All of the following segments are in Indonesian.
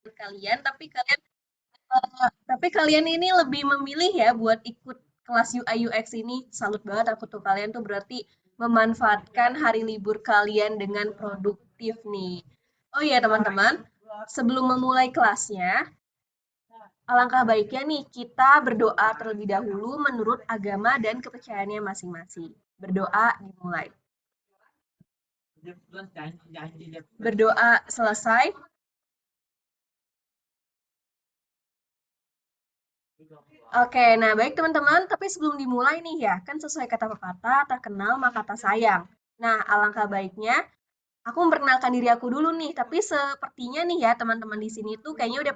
kalian, tapi kalian ini lebih memilih ya buat ikut kelas UI UX ini. Salut banget aku tuh, kalian tuh berarti memanfaatkan hari libur kalian dengan produktif nih. Oh iya teman-teman, sebelum memulai kelasnya, alangkah baiknya nih kita berdoa terlebih dahulu menurut agama dan kepercayaannya masing-masing. Berdoa dimulai. Berdoa selesai. Oke, nah baik teman-teman, tapi sebelum dimulai nih ya, kan sesuai kata pepatah, tak kenal maka tak sayang. Nah, alangkah baiknya aku memperkenalkan diri aku dulu nih, tapi sepertinya nih ya teman-teman di sini tuh kayaknya udah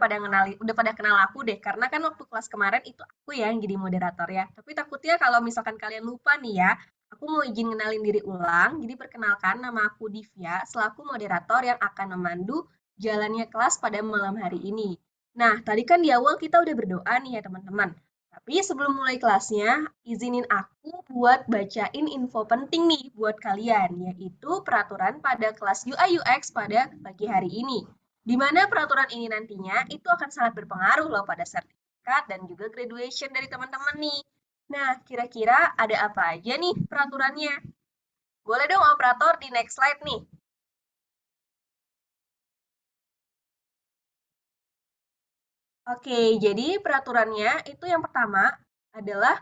pada kenal aku deh, karena kan waktu kelas kemarin itu aku ya yang jadi moderator ya. Tapi takutnya kalau misalkan kalian lupa nih ya, aku mau izin kenalin diri ulang. Jadi perkenalkan nama aku Divya, selaku moderator yang akan memandu jalannya kelas pada malam hari ini. Nah, tadi kan di awal kita udah berdoa nih ya teman-teman. Tapi sebelum mulai kelasnya, izinin aku buat bacain info penting nih buat kalian, yaitu peraturan pada kelas UI UX pada pagi hari ini. Di mana peraturan ini nantinya itu akan sangat berpengaruh loh pada sertifikat dan juga graduation dari teman-teman nih. Nah, kira-kira ada apa aja nih peraturannya? Boleh dong operator di next slide nih. Oke, jadi peraturannya itu yang pertama adalah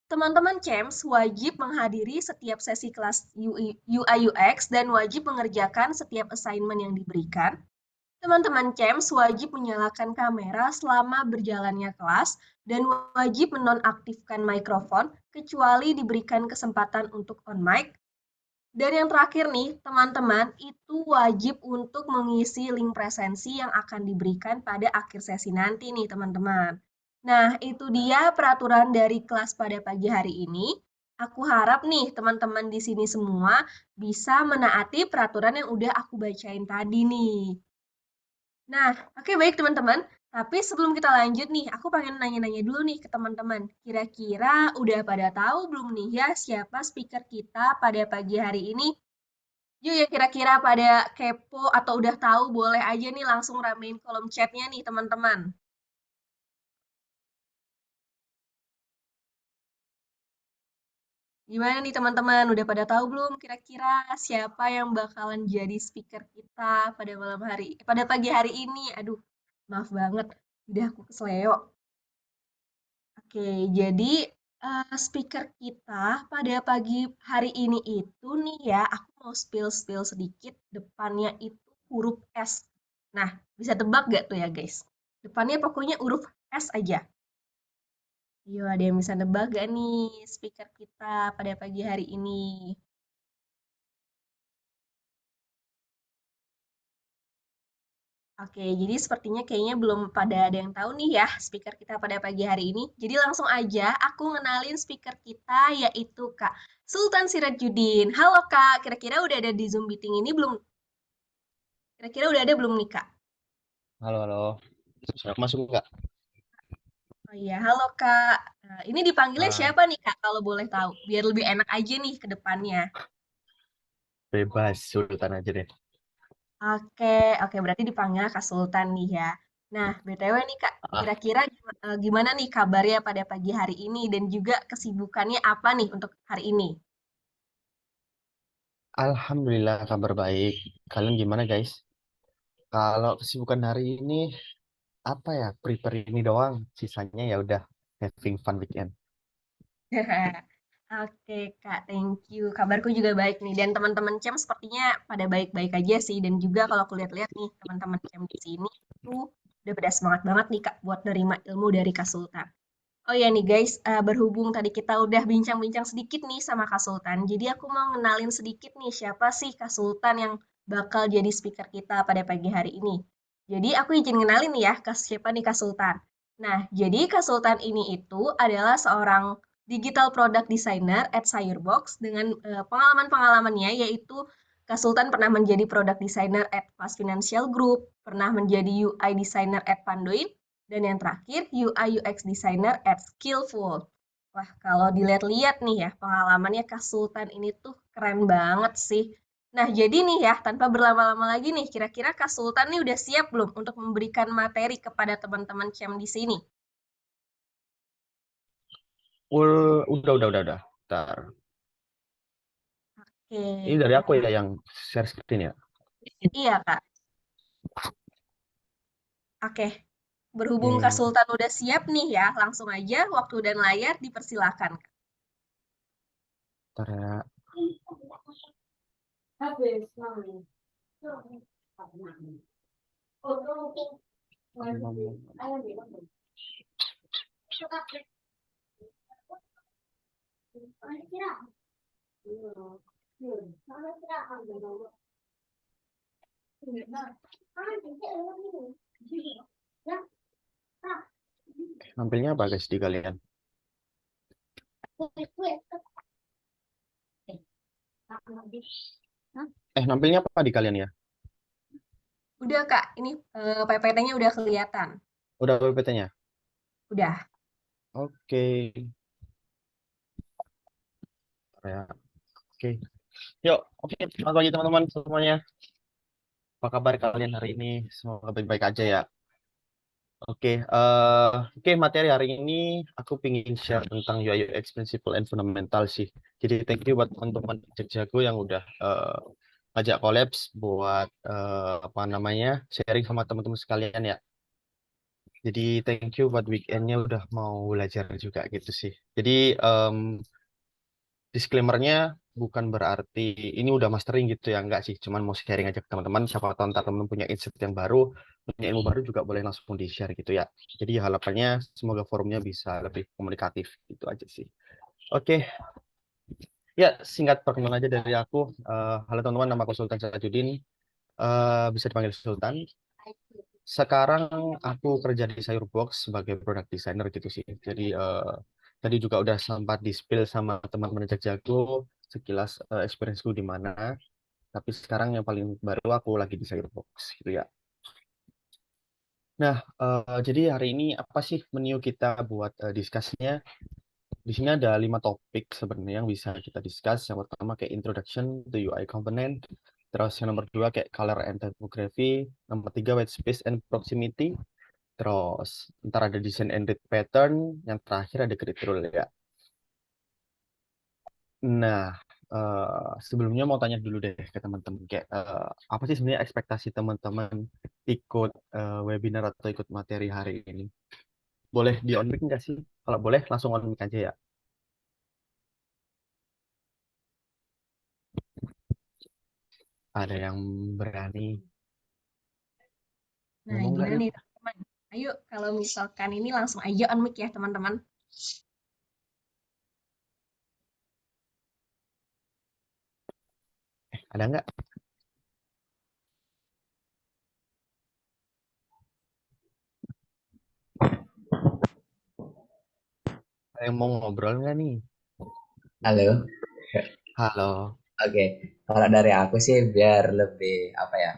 teman-teman CEMS wajib menghadiri setiap sesi kelas UI UX dan wajib mengerjakan setiap assignment yang diberikan. Teman-teman CEMS wajib menyalakan kamera selama berjalannya kelas dan wajib menonaktifkan mikrofon kecuali diberikan kesempatan untuk on mic. Dan yang terakhir nih, teman-teman itu wajib untuk mengisi link presensi yang akan diberikan pada akhir sesi nanti nih, teman-teman. Nah, itu dia peraturan dari kelas pada pagi hari ini. Aku harap nih, teman-teman di sini semua bisa menaati peraturan yang udah aku bacain tadi nih. Nah, oke baik teman-teman. Tapi sebelum kita lanjut nih, aku pengen nanya-nanya dulu nih ke teman-teman. Kira-kira udah pada tahu belum nih ya siapa speaker kita pada pagi hari ini? Yuk ya kira-kira pada kepo atau udah tahu boleh aja nih langsung ramein kolom chatnya nih teman-teman. Gimana nih teman-teman? Udah pada tahu belum kira-kira siapa yang bakalan jadi speaker kita pada pada pagi hari ini? Aduh, maaf banget. Udah aku kesleo. Oke, jadi speaker kita pada pagi hari ini itu nih ya, aku mau spill-spill sedikit, depannya itu huruf S. Nah, bisa tebak gak tuh ya guys? Depannya pokoknya huruf S aja. Yo, ada yang bisa nebak gak nih speaker kita pada pagi hari ini? Oke, jadi sepertinya kayaknya belum pada ada yang tahu nih ya speaker kita pada pagi hari ini. Jadi langsung aja aku ngenalin speaker kita yaitu Kak Sultan Sirajudin. Halo Kak, kira-kira udah ada di Zoom meeting ini belum? Kira-kira udah ada belum nih Kak? Halo, halo. Sudah masuk nggak? Oh iya, halo Kak. Ini dipanggilnya Ah, siapa nih Kak kalau boleh tahu? Biar lebih enak aja nih ke depannya. bebas, sultan aja deh. Oke, oke berarti dipanggilnya Kak Sultan nih ya. Nah, BTW nih Kak, Ah, kira-kira gimana nih kabarnya pada pagi hari ini dan juga kesibukannya apa nih untuk hari ini? Alhamdulillah kabar baik. Kalian gimana guys? Kalau kesibukan hari ini apa ya? Prepare ini doang. Sisanya ya udah having fun weekend. Oke Kak, thank you. Kabarku juga baik nih. Dan teman-teman CEM sepertinya pada baik-baik aja sih. Dan juga kalau aku lihat-lihat nih, teman-teman CEM di sini tuh udah pada semangat banget nih Kak buat nerima ilmu dari Kak Sultan. Oh ya nih guys, berhubung tadi kita udah bincang-bincang sedikit nih sama Kak Sultan, jadi aku mau ngenalin sedikit nih siapa sih Kak Sultan yang bakal jadi speaker kita pada pagi hari ini. Jadi aku izin ngenalin nih ya, siapa nih Kak Sultan. Nah, jadi Kak Sultan ini itu adalah seorang digital product designer at Sayurbox dengan pengalaman-pengalamannya yaitu Kak Sultan pernah menjadi product designer at Fast Financial Group, pernah menjadi UI designer at Pandoin, dan yang terakhir, UI UX Designer at Skillful. Wah, kalau dilihat-lihat nih ya, pengalamannya Kak Sultan ini tuh keren banget sih. Nah, jadi nih ya, tanpa berlama-lama lagi nih, kira-kira Kak Sultan nih udah siap belum untuk memberikan materi kepada teman-teman CEM di sini? Udah. Ntar. Ini Oke, dari aku ya yang share screen ya. iya Kak. Oke, berhubung Kak Oke, Sultan udah siap nih ya, langsung aja waktu dan layar dipersilakan. ntar ya. Nampilnya apa guys di kalian? Nampilnya apa di kalian ya? Udah Kak, ini PPT-nya udah kelihatan. Udah PPT-nya? Udah. Oke. Ntar ya. Oke. Yuk, oke. Selamat pagi teman-teman semuanya. Apa kabar kalian hari ini? Semoga baik-baik aja ya. Oke, materi hari ini aku pingin share tentang UI UX Principle and Fundamental sih. Jadi thank you buat teman-teman Jago yang udah ngajak collabs buat apa namanya sharing sama teman-teman sekalian ya. Jadi thank you buat weekendnya udah mau belajar juga gitu sih. Jadi disclaimer-nya bukan berarti ini udah mastering gitu ya, enggak sih. Cuman mau sharing aja ke teman-teman. Siapa tahu ntar teman punya insight yang baru, punya ilmu baru juga boleh langsung di-share gitu ya. Jadi harapannya semoga forumnya bisa lebih komunikatif gitu aja sih. Oke, ya singkat perkenalan aja dari aku. Halo teman-teman, nama aku Sultan Sajudin. Bisa dipanggil Sultan. Sekarang aku kerja di Sayurbox sebagai product designer gitu sih. Jadi tadi juga udah sempat di-spill sama teman-teman Jago sekilas experience-ku di mana. Tapi sekarang yang paling baru aku lagi di Cyberbox gitu ya. Nah, jadi hari ini apa sih menu kita buat diskusinya? Di sini ada 5 topik sebenarnya yang bisa kita discuss. Yang pertama kayak introduction to UI component. Terus yang nomor 2 kayak color and typography. Nomor 3 white space and proximity. Terus ntar ada design and read pattern. Yang terakhir ada grid rule ya. Nah, sebelumnya mau tanya dulu deh ke teman-teman kayak apa sih sebenarnya ekspektasi teman-teman ikut webinar atau ikut materi hari ini? Boleh di on mic nggak sih? Kalau boleh langsung on mic aja ya. Ada yang berani Nah, ngomong nggak gimana yuk? nih teman-teman? Ayo, kalau misalkan ini langsung aja on mic ya teman-teman. Ada nggak? Ada yang mau ngobrol nggak nih? Halo, Halo. oke. Kalau dari aku sih biar lebih apa ya,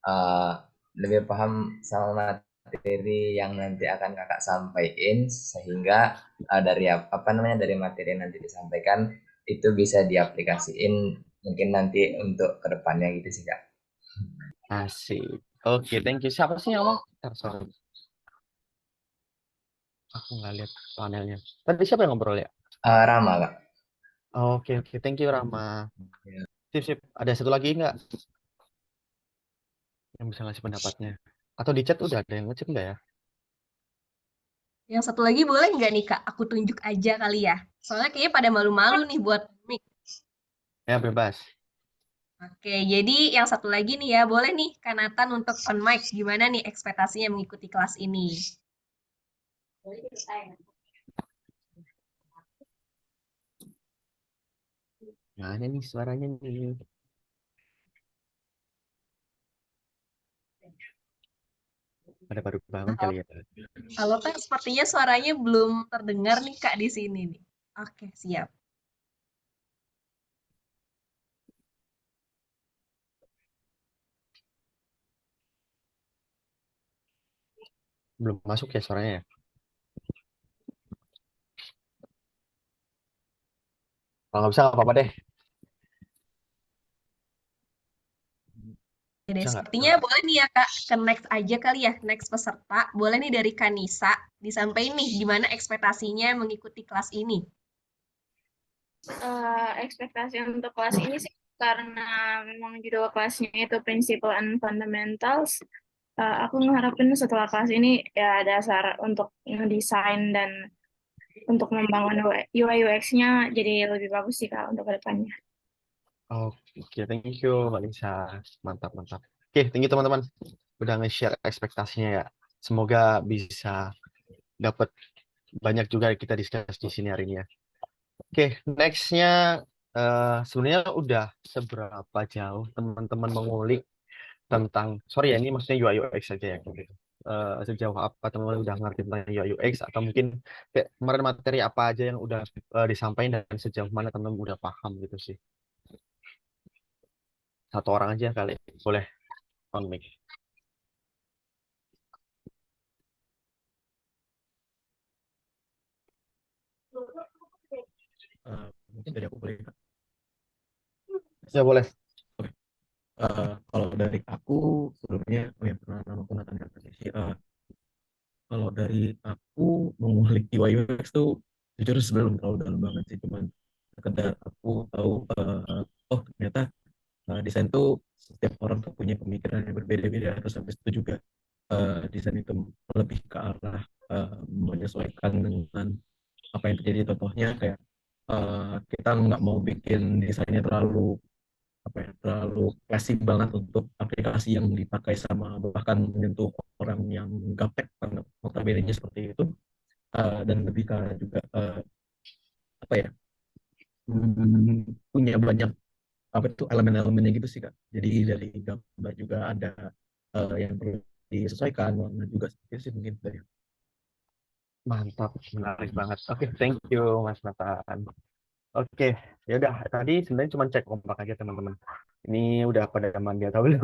eh, lebih paham sama materi yang nanti akan kakak sampaikan, sehingga dari apa namanya dari materi yang nanti disampaikan itu bisa diaplikasiin mungkin nanti untuk kedepannya gitu sih kak. Asik. Oke, thank you. Siapa sih yang ngomong? Ntar, sorry. Aku nggak lihat panelnya. Tadi siapa yang ngobrol ya? Rama kak. Oke. Thank you, Rama. Ya. Sip. Ada satu lagi nggak yang bisa ngasih pendapatnya? Atau di chat udah ada yang ngechat nggak ya? Yang satu lagi boleh nggak nih Kak? Aku tunjuk aja kali ya. Soalnya kayaknya pada malu-malu nih buat mic. Ya, bebas. Oke, jadi yang satu lagi nih ya, boleh nih Kak Nathan untuk on mic. Gimana nih ekspektasinya mengikuti kelas ini? Nah, ini nih suaranya nih. Pada baru bangun Halo, kali ya. halo Kak, sepertinya suaranya belum terdengar nih Kak di sini nih. Oke, siap. Belum masuk ya suaranya ya. Kalau nggak bisa nggak apa-apa deh. Oke deh, Bisa nggak? sepertinya boleh nih ya Kak, ke next aja kali ya, next peserta. Boleh nih dari Kanisa, disampaikan nih gimana ekspektasinya mengikuti kelas ini. Ekspektasi untuk kelas ini sih karena memang judul kelasnya itu Principle and Fundamentals. Aku mengharapkan setelah kelas ini ya dasar untuk ngedesain dan untuk membangun UI UX-nya jadi lebih bagus sih Kak untuk kedepannya. Oke, thank you Mbak Lisa. Mantap, mantap. Oke, thank you teman-teman. Udah nge-share ekspektasinya ya. Semoga bisa dapat banyak juga kita discuss di sini hari ini ya. Oke, nextnya sebenarnya udah seberapa jauh teman-teman mengulik tentang, sorry ya ini maksudnya UI UX saja ya gitu. Sejauh apa teman-teman udah ngerti tentang UI UX atau mungkin kayak kemarin materi apa aja yang udah disampaikan dan sejauh mana teman-teman udah paham gitu sih. Satu orang aja kali, boleh on mic. Mungkin dari aku boleh Kak. Ya boleh. Kalau dari aku sebelumnya, pernah aku Nathan sih. Kalau dari aku mengulik UI UX tuh jujur sebelum terlalu dalam banget sih, cuman sekedar aku tahu oh ternyata desain tuh setiap orang tuh punya pemikiran yang berbeda-beda, terus habis itu juga desain itu lebih ke arah menyesuaikan dengan apa yang terjadi. Contohnya kayak kita nggak mau bikin desainnya terlalu apa ya, terlalu klasik banget untuk aplikasi yang dipakai sama bahkan menyentuh orang yang gaptek karena notabene seperti itu. Dan lebih ke juga apa ya, punya banyak apa itu elemen-elemennya gitu sih Kak. Jadi dari gambar juga ada yang perlu disesuaikan, warna juga seperti itu sih mungkin dari. Mantap, menarik banget. Oke, thank you Mas Nathan. Oke, ya udah tadi sebenarnya cuma cek kompak aja teman-teman. Ini udah pada mandi atau belum?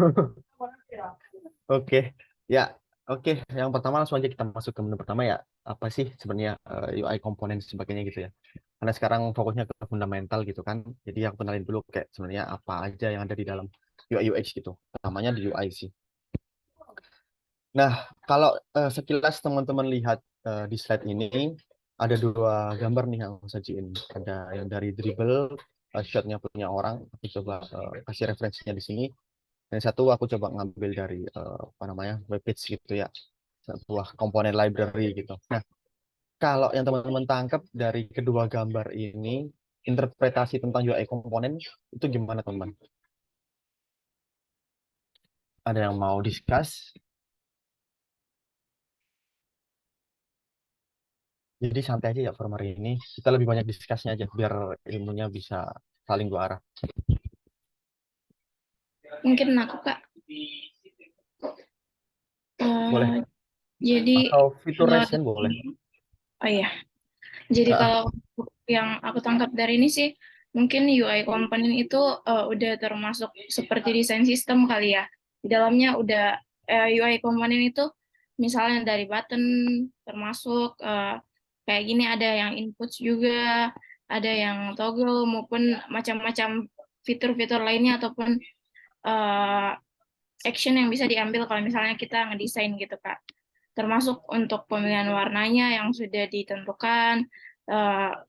Oke, ya, oke. Yang pertama langsung aja kita masuk ke menu pertama ya. Apa sih sebenarnya UI komponen dan sebagainya gitu ya? Karena sekarang fokusnya ke fundamental gitu kan. Jadi aku kenalin dulu kayak sebenarnya apa aja yang ada di dalam UI UX gitu. Namanya di UI sih. Nah, kalau sekilas teman-teman lihat di slide ini ada dua gambar nih yang aku sajiin. Ada yang dari dribble shotnya punya orang. Aku coba kasih referensinya di sini. Dan satu aku coba ngambil dari apa namanya webpage gitu ya, sebuah komponen library gitu. Nah, kalau yang teman-teman tangkap dari kedua gambar ini, interpretasi tentang UI komponen itu gimana teman-teman? Ada yang mau discuss? Jadi santai aja ya forum hari ini. Kita lebih banyak diskusinya aja biar ilmunya bisa saling dua arah. Mungkin aku Kak. Boleh. Jadi Atau fitur kan boleh. oh iya. Jadi kalau yang aku tangkap dari ini sih, mungkin UI component itu udah termasuk seperti desain sistem kali ya. Di dalamnya udah UI component itu misalnya dari button termasuk kayak gini, ada yang input juga, ada yang toggle maupun macam-macam fitur-fitur lainnya ataupun uh, action yang bisa diambil kalau misalnya kita ngedesain gitu Kak. Termasuk untuk pemilihan warnanya yang sudah ditentukan,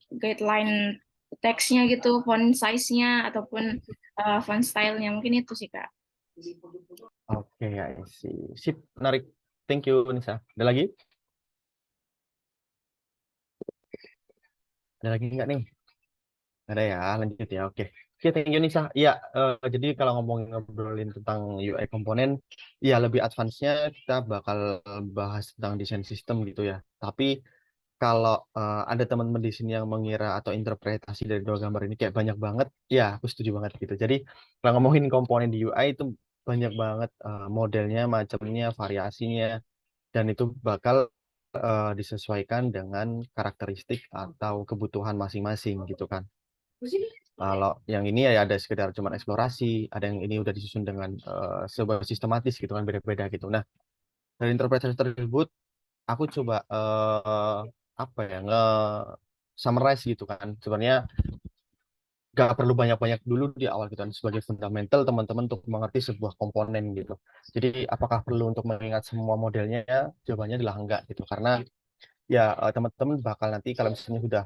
guideline teksnya gitu, font size-nya ataupun font style-nya, mungkin itu sih Kak. Oke, I see. Sip, menarik. Thank you, Nisa. Ada lagi? Ada lagi nggak nih? Ada ya, lanjut ya. Oke. Oke, thank you Nisa. Iya, jadi kalau ngobrolin tentang UI komponen, ya lebih advance-nya kita bakal bahas tentang desain sistem gitu ya. Tapi kalau ada teman-teman di sini yang mengira atau interpretasi dari dua gambar ini kayak banyak banget, ya aku setuju banget gitu. Jadi kalau ngomongin komponen di UI itu banyak banget modelnya, macamnya, variasinya, dan itu bakal disesuaikan dengan karakteristik atau kebutuhan masing-masing gitu kan. Kalau yang ini ya ada sekedar cuma eksplorasi, ada yang ini udah disusun dengan sebuah sistematis gitu kan, beda-beda gitu. Nah, dari interpretasi tersebut aku coba apa ya nge summarize gitu kan. Sebenarnya nggak perlu banyak-banyak dulu di awal gitu kan, sebagai fundamental teman-teman untuk mengerti sebuah komponen gitu. Jadi apakah perlu untuk mengingat semua modelnya? Jawabannya adalah enggak gitu, karena ya teman-teman bakal nanti kalau misalnya sudah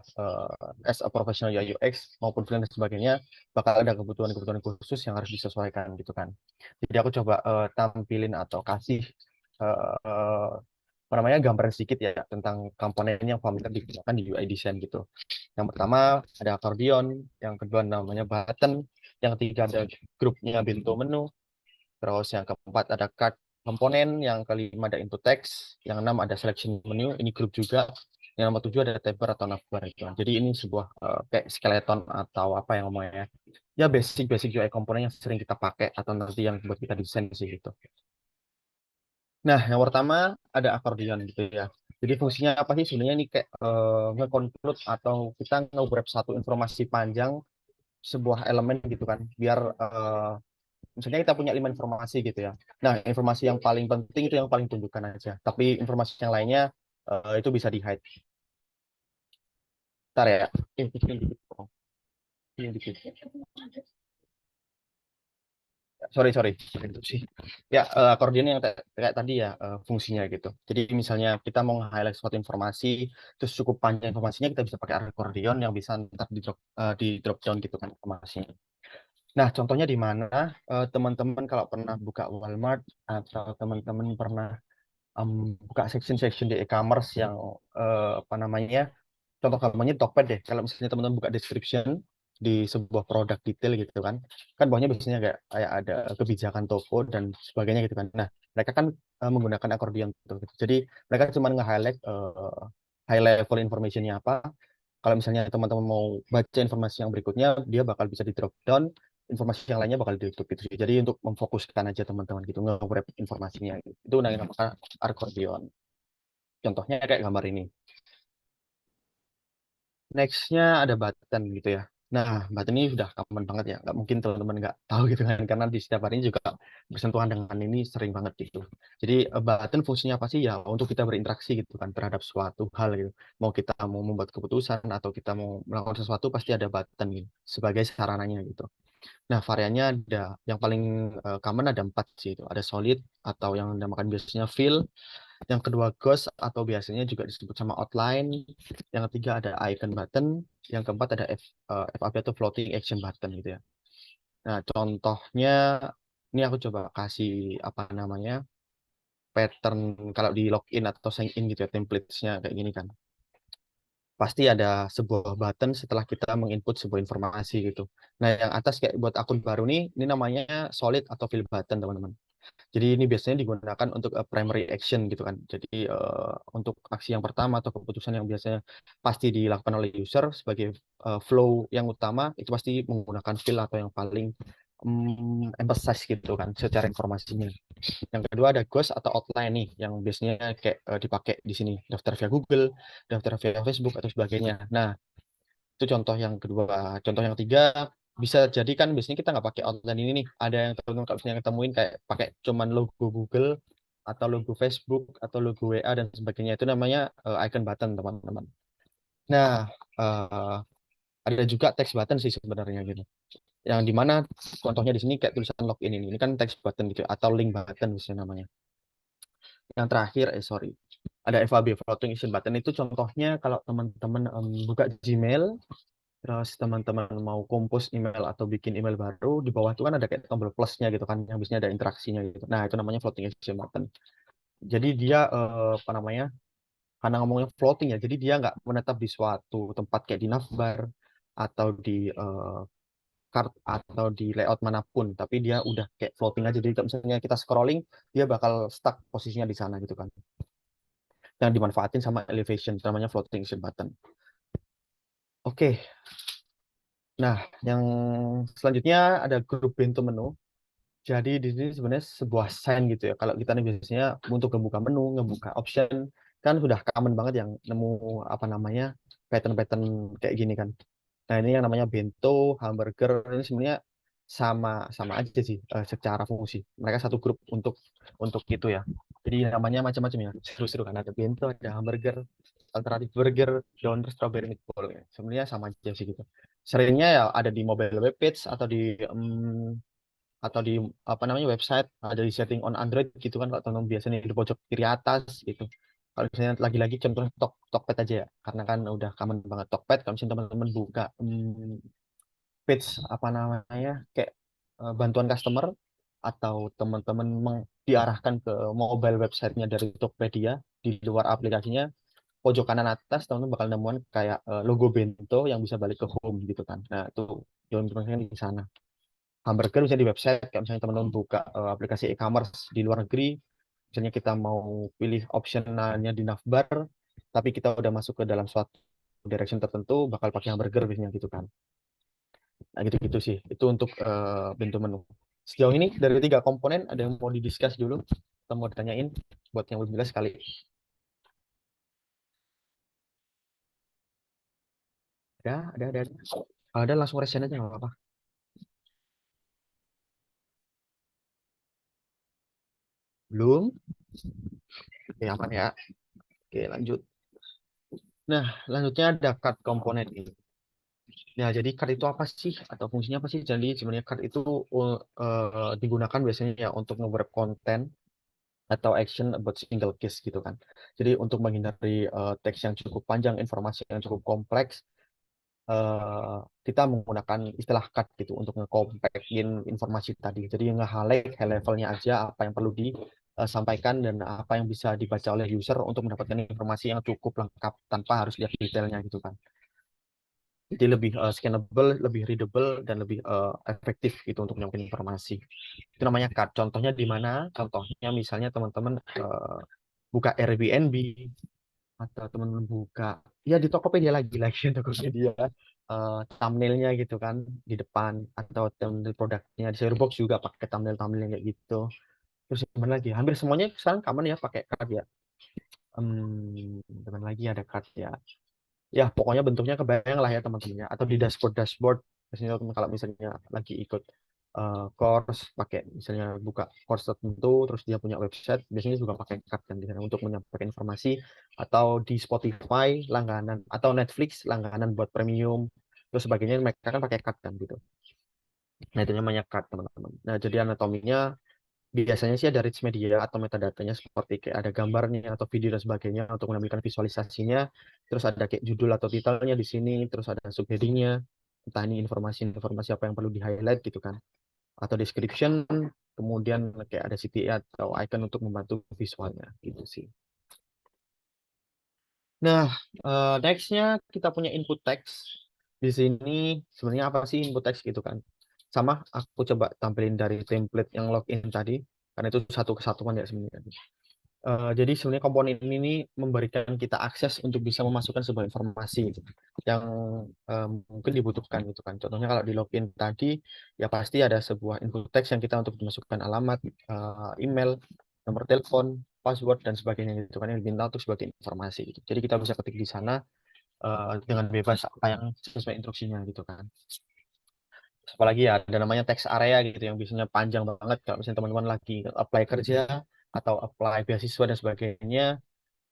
as a professional UI UX maupun freelance dan sebagainya, bakal ada kebutuhan-kebutuhan khusus yang harus disesuaikan gitu kan. Jadi aku coba tampilin atau kasih apa namanya gambaran sedikit ya tentang komponen yang familiar digunakan di UI design gitu. Yang pertama ada accordion, yang kedua namanya button, yang ketiga ada grupnya bento menu, terus yang keempat ada card komponen, yang kelima ada input text, yang enam ada selection menu, ini grup juga, yang nomor tujuh ada tabber atau navbar gitu. Jadi ini sebuah kayak skeleton atau apa yang ngomongnya ya basic UI komponen yang sering kita pakai atau nanti yang buat kita desain sih gitu. Nah, yang pertama ada accordion gitu ya. Jadi fungsinya apa sih sebenarnya, ini kayak nge-conclude atau kita nge-wrap satu informasi panjang sebuah elemen gitu kan, biar misalnya kita punya 5 informasi gitu ya. Nah, informasi yang paling penting itu yang paling tunjukkan aja. Tapi informasi yang lainnya itu bisa di-hide. Ntar ya. Kecilin dikit. Kecilin dikit. Sorry. Itu sih. Ya, accordion yang kayak tadi ya fungsinya gitu. Jadi misalnya kita mau highlight suatu informasi, terus cukup panjang informasinya, kita bisa pakai accordion yang bisa ntar di drop down gitu kan informasinya. Nah, contohnya di mana teman-teman kalau pernah buka Walmart atau teman-teman pernah buka section-section di e-commerce yang apa namanya, contoh gampangnya Tokped deh. Kalau misalnya teman-teman buka description di sebuah produk detail gitu kan bawahnya biasanya kayak ada kebijakan toko dan sebagainya gitu kan. Nah, mereka kan menggunakan accordion tuh, gitu. Jadi mereka cuma nge-highlight high level informationnya apa. Kalau misalnya teman-teman mau baca informasi yang berikutnya, dia bakal bisa di drop down, informasi yang lainnya bakal ditutup gitu sih. Jadi untuk memfokuskan aja teman-teman gitu, nge-wrap informasinya gitu. Itu namanya accordion. Contohnya kayak gambar ini. Next-nya ada button gitu ya. Nah, button ini sudah common banget ya. Nggak mungkin teman-teman nggak tahu gitu kan. Karena di setiap hari juga bersentuhan dengan ini sering banget gitu. Jadi button fungsinya apa sih? Ya untuk kita berinteraksi gitu kan terhadap suatu hal gitu. Mau kita mau membuat keputusan atau kita mau melakukan sesuatu, pasti ada button gitu, sebagai sarananya gitu. Nah, variannya ada yang paling common ada 4 sih itu. Ada solid atau yang dinamakan biasanya fill, yang kedua ghost atau biasanya juga disebut sama outline, yang ketiga ada icon button, yang keempat ada FAB atau floating action button gitu ya. Nah, contohnya ini aku coba kasih apa namanya pattern kalau di login atau sign in gitu ya, template-nya kayak gini kan. Pasti ada sebuah button setelah kita menginput sebuah informasi gitu. Nah, yang atas kayak buat akun baru nih, ini namanya solid atau fill button teman-teman. Jadi ini biasanya digunakan untuk primary action gitu kan. Jadi untuk aksi yang pertama atau keputusan yang biasanya pasti dilakukan oleh user sebagai flow yang utama, itu pasti menggunakan fill atau yang paling emphasize gitu kan secara informasinya. Yang kedua ada ghost atau outline nih yang biasanya kayak dipakai di sini, daftar via Google, daftar via Facebook atau sebagainya. Nah, itu contoh yang kedua. Contoh yang ketiga, bisa jadi kan biasanya kita nggak pakai outline ini nih. Ada yang teman-teman kalau misalnya ketemuin kayak pakai cuman logo Google atau logo Facebook atau logo WA dan sebagainya. Itu namanya icon button teman-teman. Nah, ada juga text button sih sebenarnya gitu. Yang dimana contohnya di sini kayak tulisan login ini. Ini kan text button gitu atau link button misalnya namanya. Yang terakhir, sorry, ada FAB floating action button. Itu contohnya kalau teman-teman buka Gmail, terus teman-teman mau compose email atau bikin email baru, di bawah itu kan ada kayak tombol plusnya gitu kan, yang biasanya ada interaksinya gitu. Nah, itu namanya floating action button. Jadi dia apa namanya? Karena ngomongnya floating ya, jadi dia nggak menetap di suatu tempat kayak di navbar atau di card atau di layout manapun, tapi dia udah kayak floating aja. Jadi kalau misalnya kita scrolling, dia bakal stuck posisinya di sana gitu kan. Yang dimanfaatin sama elevation, namanya floating action button. Oke. Nah, yang selanjutnya ada grup bento menu. Jadi di sini sebenarnya sebuah sign gitu ya. Kalau kita nih biasanya untuk ngebuka menu, ngebuka option, kan sudah common banget yang nemu apa namanya pattern-pattern kayak gini kan. Nah, ini yang namanya bento, hamburger, ini sebenarnya sama sama aja sih secara fungsi. Mereka satu grup untuk itu ya. Jadi namanya macam-macam ya. Seru-seru kan, ada bento, ada hamburger. alternatif burger, doner, strawberry meatball ya. Sebenarnya sama aja sih gitu. Seringnya ya ada di mobile web page atau di apa namanya website, ada di setting on Android gitu kan, kalau teman biasanya di pojok kiri atas gitu. Kalau misalnya lagi-lagi contohnya Tokped aja ya, karena kan udah common banget Tokped. Kalau misalnya teman-teman buka page apa namanya kayak bantuan customer, atau teman-teman diarahkan ke mobile websitenya dari Tokopedia di luar aplikasinya, pojok kanan atas teman-teman bakal nemuin kayak logo bento yang bisa balik ke home gitu kan. Nah itu jualan informasinya di sana. Hamburger misalnya di website, kayak misalnya teman-teman buka aplikasi e-commerce di luar negeri, misalnya kita mau pilih optionalnya di navbar, tapi kita udah masuk ke dalam suatu direction tertentu, bakal pakai hamburger biasanya gitu kan. Nah gitu-gitu sih, itu untuk bentuk menu. Sejauh ini dari 3 komponen, ada yang mau didiskus dulu atau mau ditanyain buat yang lebih jelas sekali? Ada. Kalau ada langsung resen aja nggak apa-apa. Belum? Oke, aman ya. Oke, lanjut. Nah, lanjutnya ada card komponen ini. Nah, jadi card itu apa sih? Atau fungsinya apa sih? Jadi sebenarnya card itu digunakan biasanya ya untuk nge-wrap konten atau action about single case gitu kan. Jadi untuk menghindari teks yang cukup panjang, informasi yang cukup kompleks, eh, kita menggunakan istilah card gitu untuk nge-compactin informasi tadi. Jadi nge-highlight high levelnya aja apa yang perlu disampaikan dan apa yang bisa dibaca oleh user untuk mendapatkan informasi yang cukup lengkap tanpa harus lihat detailnya gitu kan. Jadi lebih scannable, lebih readable, dan lebih efektif gitu untuk menyampaikan informasi. Itu namanya card. Contohnya di mana? Contohnya misalnya teman-teman buka Airbnb, atau teman-teman buka ya di Tokopedia lagi Tokopedia, thumbnailnya gitu kan di depan, atau thumbnail produknya di Shurbox juga pakai thumbnail kayak gitu. Terus mana lagi? Hampir semuanya sekarang common ya pakai card ya. Teman lagi ada card ya. Ya pokoknya bentuknya kebayang lah ya teman-temannya, atau di dashboard biasanya kalau misalnya lagi ikut course, pakai misalnya buka course tertentu terus dia punya website, biasanya juga pakai card kan di sana untuk menyampaikan informasi, atau di Spotify langganan atau Netflix langganan buat premium terus sebagainya, mereka kan pakai card kan gitu. Nah itu namanya card teman-teman. Nah jadi anatominya biasanya sih ada rich media atau metadatanya, seperti kayak ada gambarnya atau video dan sebagainya untuk menampilkan visualisasinya. Terus ada kayak judul atau titelnya di sini, terus ada subheadingnya, entah ini informasi apa yang perlu di highlight gitu kan, atau description, kemudian kayak ada CTA atau icon untuk membantu visualnya gitu sih. Nah, nextnya kita punya input text. Di sini sebenarnya apa sih input text gitu kan? Sama, aku coba tampilin dari template yang login tadi, karena itu satu kesatuan ya sebenarnya. Jadi sebenarnya komponen ini memberikan kita akses untuk bisa memasukkan sebuah informasi gitu, yang mungkin dibutuhkan gitu kan. Contohnya kalau di login tadi, ya pasti ada sebuah input text yang kita untuk memasukkan alamat, email, nomor telepon, password dan sebagainya gitu kan, yang diminta untuk sebagai informasi gitu. Jadi kita bisa ketik di sana dengan bebas apa yang sesuai instruksinya gitu kan. Apalagi ya ada namanya text area gitu yang biasanya panjang banget kalau misalnya teman-teman lagi apply kerja atau apply beasiswa dan sebagainya.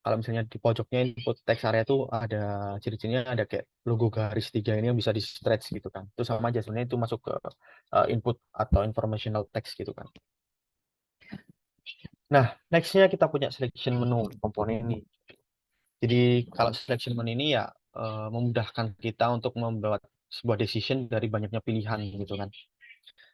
Kalau misalnya di pojoknya input text area itu ada ciri-cirinya, ada kayak logo garis 3 ini yang bisa di stretch gitu kan. Itu sama aja sebenarnya, itu masuk ke input atau informational text gitu kan. Nah, nextnya kita punya selection menu komponen ini. Jadi kalau selection menu ini ya memudahkan kita untuk membuat sebuah decision dari banyaknya pilihan gitu kan.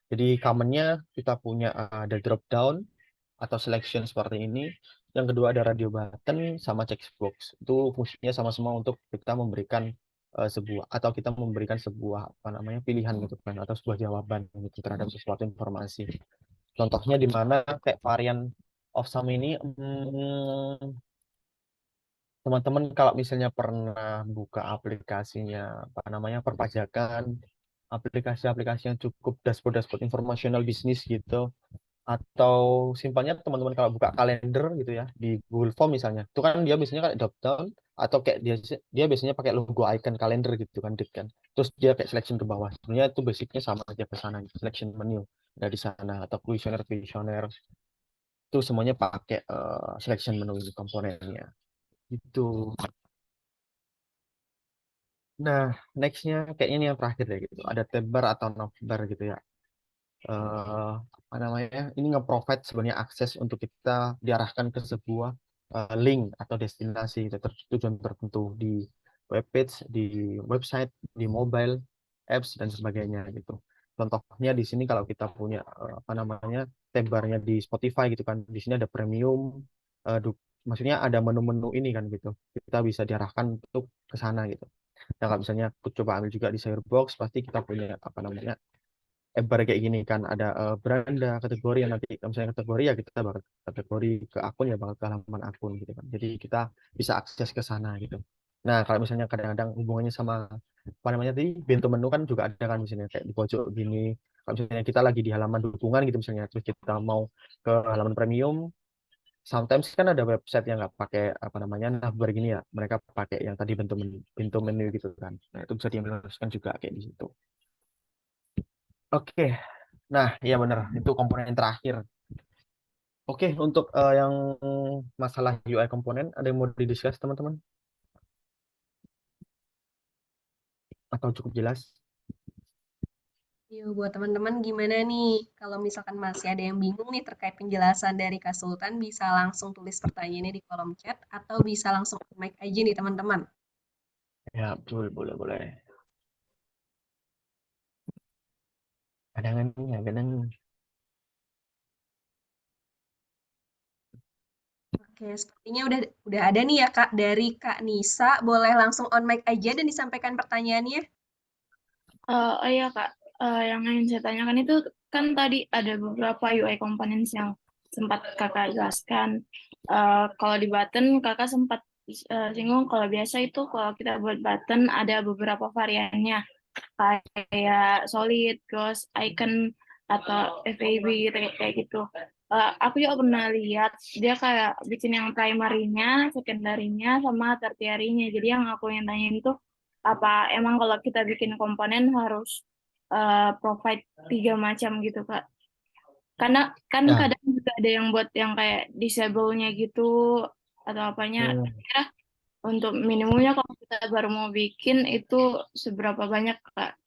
Jadi commonnya kita punya ada drop down atau selection seperti ini. Yang kedua ada radio button sama checkbox. Itu fungsinya sama-sama untuk kita memberikan sebuah, atau kita memberikan sebuah apa namanya pilihan gitu kan, atau sebuah jawaban gitu terhadap sesuatu informasi. Contohnya di mana kayak varian of sum ini, teman-teman kalau misalnya pernah buka aplikasinya apa namanya perpajakan, aplikasi-aplikasi yang cukup dashboard informasional bisnis gitu, atau simpelnya teman-teman kalau buka kalender gitu ya di Google Form misalnya, itu kan dia biasanya kayak drop down, atau kayak dia biasanya pakai logo icon kalender gitu kan, Dik, kan. Terus dia kayak selection ke bawah. Sebenarnya itu basicnya sama aja ke sana, selection menu dari sana, atau kuesioner itu semuanya pakai selection menu ini komponennya. Itu. Nah, nextnya kayaknya ini yang terakhir ya gitu. Ada tab bar atau navbar gitu ya. Apa namanya? Ini nge-provide sebenarnya akses untuk kita diarahkan ke sebuah link atau destinasi gitu, tujuan tertentu di webpage, di website, di mobile apps dan sebagainya gitu. Contohnya di sini kalau kita punya apa namanya tab barnya di Spotify gitu kan, di sini ada premium, maksudnya ada menu-menu ini kan gitu. Kita bisa diarahkan untuk ke sana gitu. Nah, kalau misalnya aku coba ambil juga di Sharebox, pasti kita punya apa namanya bar kayak gini kan, ada beranda kategori yang nanti kalau misalnya kategori ya kita bakal kategori ke akun ya bakal ke halaman akun gitu kan. Jadi kita bisa akses ke sana gitu. Nah, kalau misalnya kadang-kadang hubungannya sama apa namanya tadi pintu menu kan juga ada kan misalnya kayak di pojok gini. Kalau misalnya kita lagi di halaman dukungan gitu misalnya terus kita mau ke halaman premium, sometimes kan ada website yang nggak pakai apa namanya navbar gini ya. Mereka pakai yang tadi bentuk pintu menu gitu kan. Nah, itu bisa diimplementasikan juga kayak di situ. Oke, nah iya benar itu komponen yang terakhir. Oke, untuk yang masalah UI komponen ada yang mau didiskus teman-teman atau cukup jelas? Yuk, buat teman-teman gimana nih? Kalau misalkan masih ada yang bingung nih terkait penjelasan dari Kak Sultan, bisa langsung tulis pertanyaannya di kolom chat atau bisa langsung mic aja nih teman-teman. Ya, betul, boleh, boleh. Kadang ya, kadang. Oke, sepertinya udah ada nih ya Kak dari Kak Nisa. Boleh langsung on mic aja dan disampaikan pertanyaannya. Oh iya Kak, yang ingin saya tanyakan itu kan tadi ada beberapa UI components yang sempat Kakak jelaskan. Kalau di button Kakak sempat singgung kalau biasa itu kalau kita buat button ada beberapa variannya kayak solid, ghost, icon atau FAB gitu kayak gitu. Aku juga pernah lihat dia kayak bikin yang primary-nya, secondary-nya, sama tertiary-nya. Jadi yang aku yang tanyain itu apa emang kalau kita bikin komponen harus provide 3 macam gitu Kak? Karena kan Ya, kadang juga ada yang buat yang kayak disable-nya gitu atau apanya. hmm, Kira untuk minimumnya kalau kita baru mau bikin itu seberapa banyak Kak?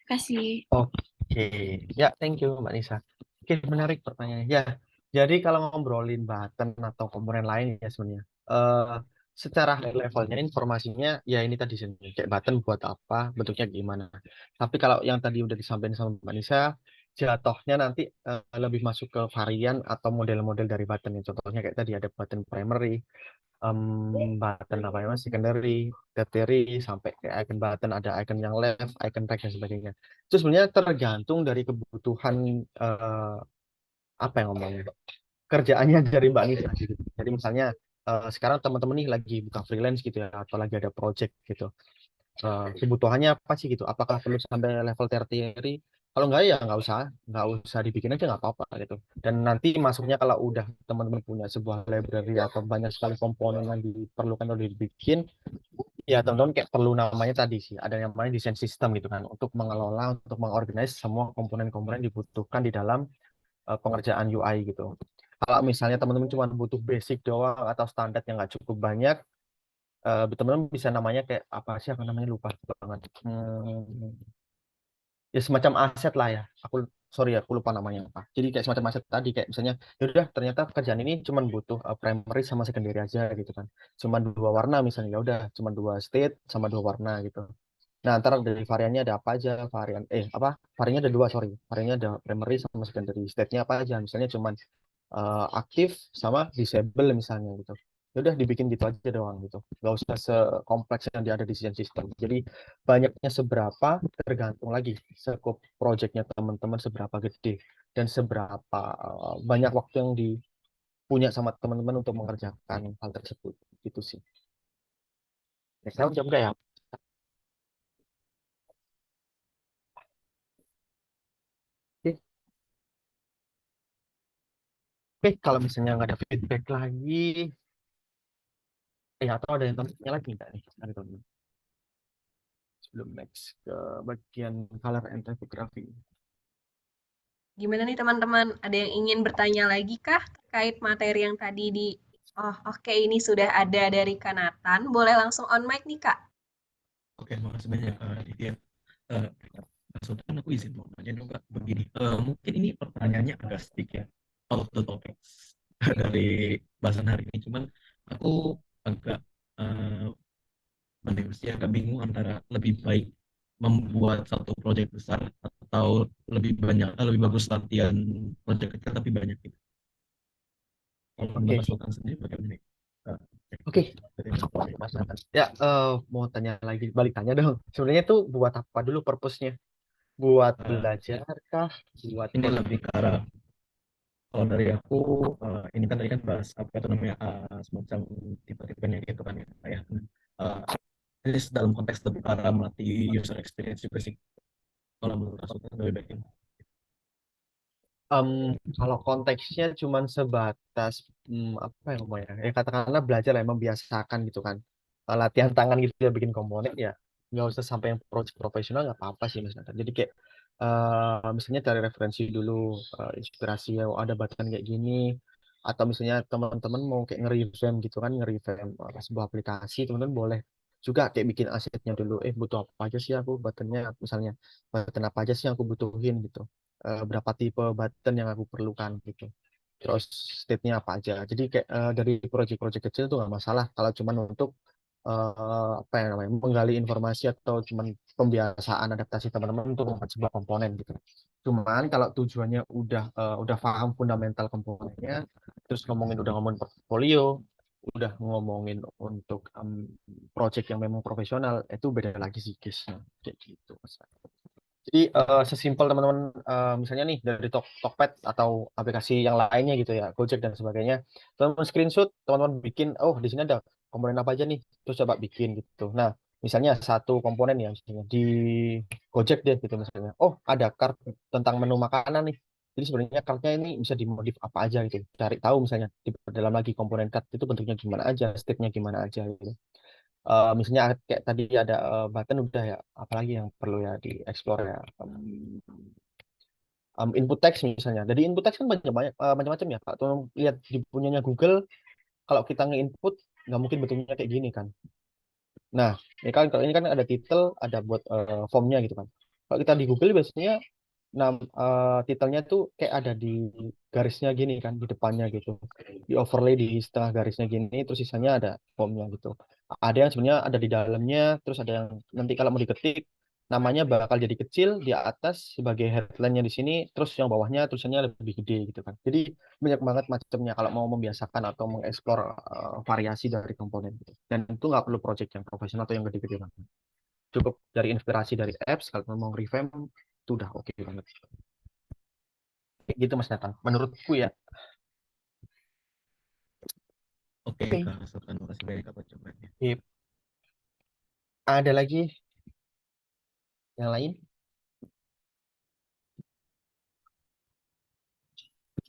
Kasih. oke. Ya, thank you Mbak Nisa. Oke, menarik pertanyaannya. Ya, jadi kalau ngobrolin button atau komponen lain ya sebenarnya, secara high levelnya informasinya ya ini tadi sih, kayak button buat apa, bentuknya gimana. Tapi kalau yang tadi udah disampaikan sama Mbak Nisa, jatuhnya nanti lebih masuk ke varian atau model-model dari button. Contohnya kayak tadi ada button primary, button apa namanya secondary, tertiary, sampai kayak icon button, ada icon yang left, icon right dan sebagainya. Itu sebenarnya tergantung dari kebutuhan apa yang ngomongnya kerjaannya dari Mbak Nisa gitu. Jadi misalnya sekarang teman-teman nih lagi buka freelance gitu ya atau lagi ada project gitu. Kebutuhannya apa sih gitu? Apakah perlu sampai level tertiary? Kalau enggak ya nggak usah dibikin aja nggak apa-apa gitu. Dan nanti masuknya kalau udah teman-teman punya sebuah library atau banyak sekali komponen yang diperlukan atau dibikin, ya teman-teman kayak perlu namanya tadi sih, ada yang namanya desain sistem gitu kan, untuk mengelola, untuk mengorganize semua komponen-komponen dibutuhkan di dalam pengerjaan UI gitu. Kalau misalnya teman-teman cuma butuh basic doang atau standar yang nggak cukup banyak, teman-teman bisa namanya kayak apa sih aku namanya lupa banget. Ya semacam aset lah ya. Sorry aku lupa namanya apa. Jadi kayak semacam aset tadi kayak misalnya ya udah ternyata pekerjaan ini cuma butuh primary sama secondary aja gitu kan. Cuma dua warna misalnya ya udah cuma dua state sama dua warna gitu. Nah, antara dari variannya ada apa aja? Variannya ada dua, sorry. Variannya ada primary sama secondary. State-nya apa aja? Misalnya cuma aktif sama disable misalnya gitu. Ya udah dibikin gitu aja doang gitu. Nggak usah sekompleks yang ada di desain sistem. Jadi banyaknya seberapa tergantung lagi scope projectnya teman-teman seberapa gede dan seberapa banyak waktu yang dipunya sama teman-teman untuk mengerjakan hal tersebut. Gitu sih. Ya, saya jawab nggak ya? Oke, oke, kalau misalnya nggak ada feedback lagi, atau ada yang tanya lagi nggak nih? Ada teman sebelum next ke bagian color and typography. Gimana nih teman-teman? Ada yang ingin bertanya lagi kah terkait materi yang tadi di... Oh, oke, ini sudah ada dari Kak Nathan. Boleh langsung on mic nih, Kak. Oke, makasih banyak Aditya. Eh, Kak Sultan, aku izin mau nanya dong Kak, begini. Mungkin ini pertanyaannya agak sedikit ya, out of the topic dari bahasan hari ini. Cuman aku agak eh, agak bingung antara lebih baik membuat satu proyek besar atau lebih bagus latihan proyek kecil tapi banyak gitu. Kalau menurut Oke, Kak Sultan sendiri bagaimana? Eh, oke. dari proyek Mas besar. Nathan. Ya, mau tanya lagi, balik tanya dong. Sebenarnya tuh buat apa dulu purpose-nya? Buat Eh, belajar kah? Buat ini lebih ke arah, kalau dari aku, ini kan tadi kan bahas apa itu namanya, semacam tipe-tipenya gitu kan ya. Kayak, ini dalam konteks lebih ke arah melatih user experience juga sih. Kalau menurut aku lebih baik ini. Kalau konteksnya cuman sebatas apa ya ngomongnya? Ya katakanlah belajar lah, membiasakan gitu kan. Latihan tangan gitu ya bikin komponen ya. Nggak usah sampai yang project profesional nggak apa-apa sih Mas Nathan. Jadi kayak misalnya cari referensi dulu, inspirasi ya, oh, ada batasan kayak gini. Atau misalnya teman-teman mau kayak nge-revamp gitu kan, nge-revamp sebuah aplikasi, teman-teman boleh juga kayak bikin asetnya dulu. Butuh apa aja sih aku buttonnya, misalnya button apa aja sih yang aku butuhin gitu, berapa tipe button yang aku perlukan gitu. Terus state-nya apa aja. Jadi kayak dari project-project kecil tuh nggak masalah kalau cuman untuk apa yang namanya menggali informasi atau cuman pembiasaan adaptasi teman-teman untuk membuat sebuah komponen gitu. Cuman kalau tujuannya udah paham fundamental komponennya, terus udah ngomongin portfolio, udah ngomongin untuk project yang memang profesional, itu beda lagi sih case-nya kayak gitu. Mas. Jadi sesimpel teman-teman, misalnya nih dari Tokped atau aplikasi yang lainnya gitu ya, Gojek dan sebagainya, teman-teman screenshot, teman-teman bikin, oh di sini ada komponen apa aja nih, terus coba bikin gitu. Nah, misalnya satu komponen ya, misalnya di Gojek deh gitu misalnya, oh ada card tentang menu makanan nih. Jadi sebenarnya cardnya ini bisa dimodif apa aja gitu, cari tahu misalnya di dalam lagi komponen card itu bentuknya gimana aja, state-nya gimana aja gitu. Misalnya kayak tadi ada button udah ya, apalagi yang perlu ya di explore ya. Input text misalnya. Jadi input text kan banyak-banyak macam-macam ya. Kalau tuh lihat di punyanya Google, kalau kita nge-input nggak mungkin bentuknya kayak gini kan. Nah, ini kan kalau ini kan ada title, ada buat formnya gitu kan. Kalau kita di Google biasanya titelnya tuh kayak ada di garisnya gini kan, di depannya gitu, di overlay di setengah garisnya gini, terus sisanya ada formnya gitu. Ada yang sebenarnya ada di dalamnya, terus ada yang nanti kalau mau diketik namanya bakal jadi kecil di atas sebagai headline-nya di sini, terus yang bawahnya tulisannya lebih gede gitu kan. Jadi banyak banget macamnya kalau mau membiasakan atau mengeksplor variasi dari komponen gitu. Dan itu nggak perlu project yang profesional atau yang gede-gede banget. Cukup dari inspirasi dari apps, kalau mau revamp itu udah oke banget. Kayak gitu Mas Nathan, menurutku ya. Oke, Oke. Kak Sultan, makasih banyak Kak buat jawabannya. Sip. Ada lagi yang lain?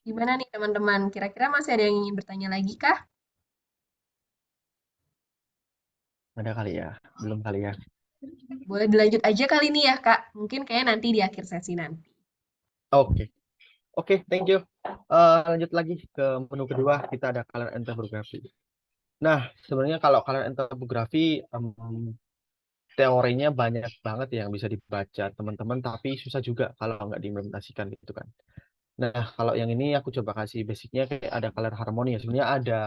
Gimana nih teman-teman? Kira-kira masih ada yang ingin bertanya lagi kah? Ada kali ya? Belum kali ya? Boleh dilanjut aja kali ini ya, Kak. Mungkin kayak nanti di akhir sesi nanti. Oke. Oke, thank you. Lanjut lagi ke menu kedua, kita ada color and typography. Nah, sebenarnya kalau color and typography, teorinya banyak banget yang bisa dibaca teman-teman, tapi susah juga kalau nggak diimplementasikan gitu kan. Nah, kalau yang ini aku coba kasih basicnya kayak ada color harmony ya. Sebenarnya ada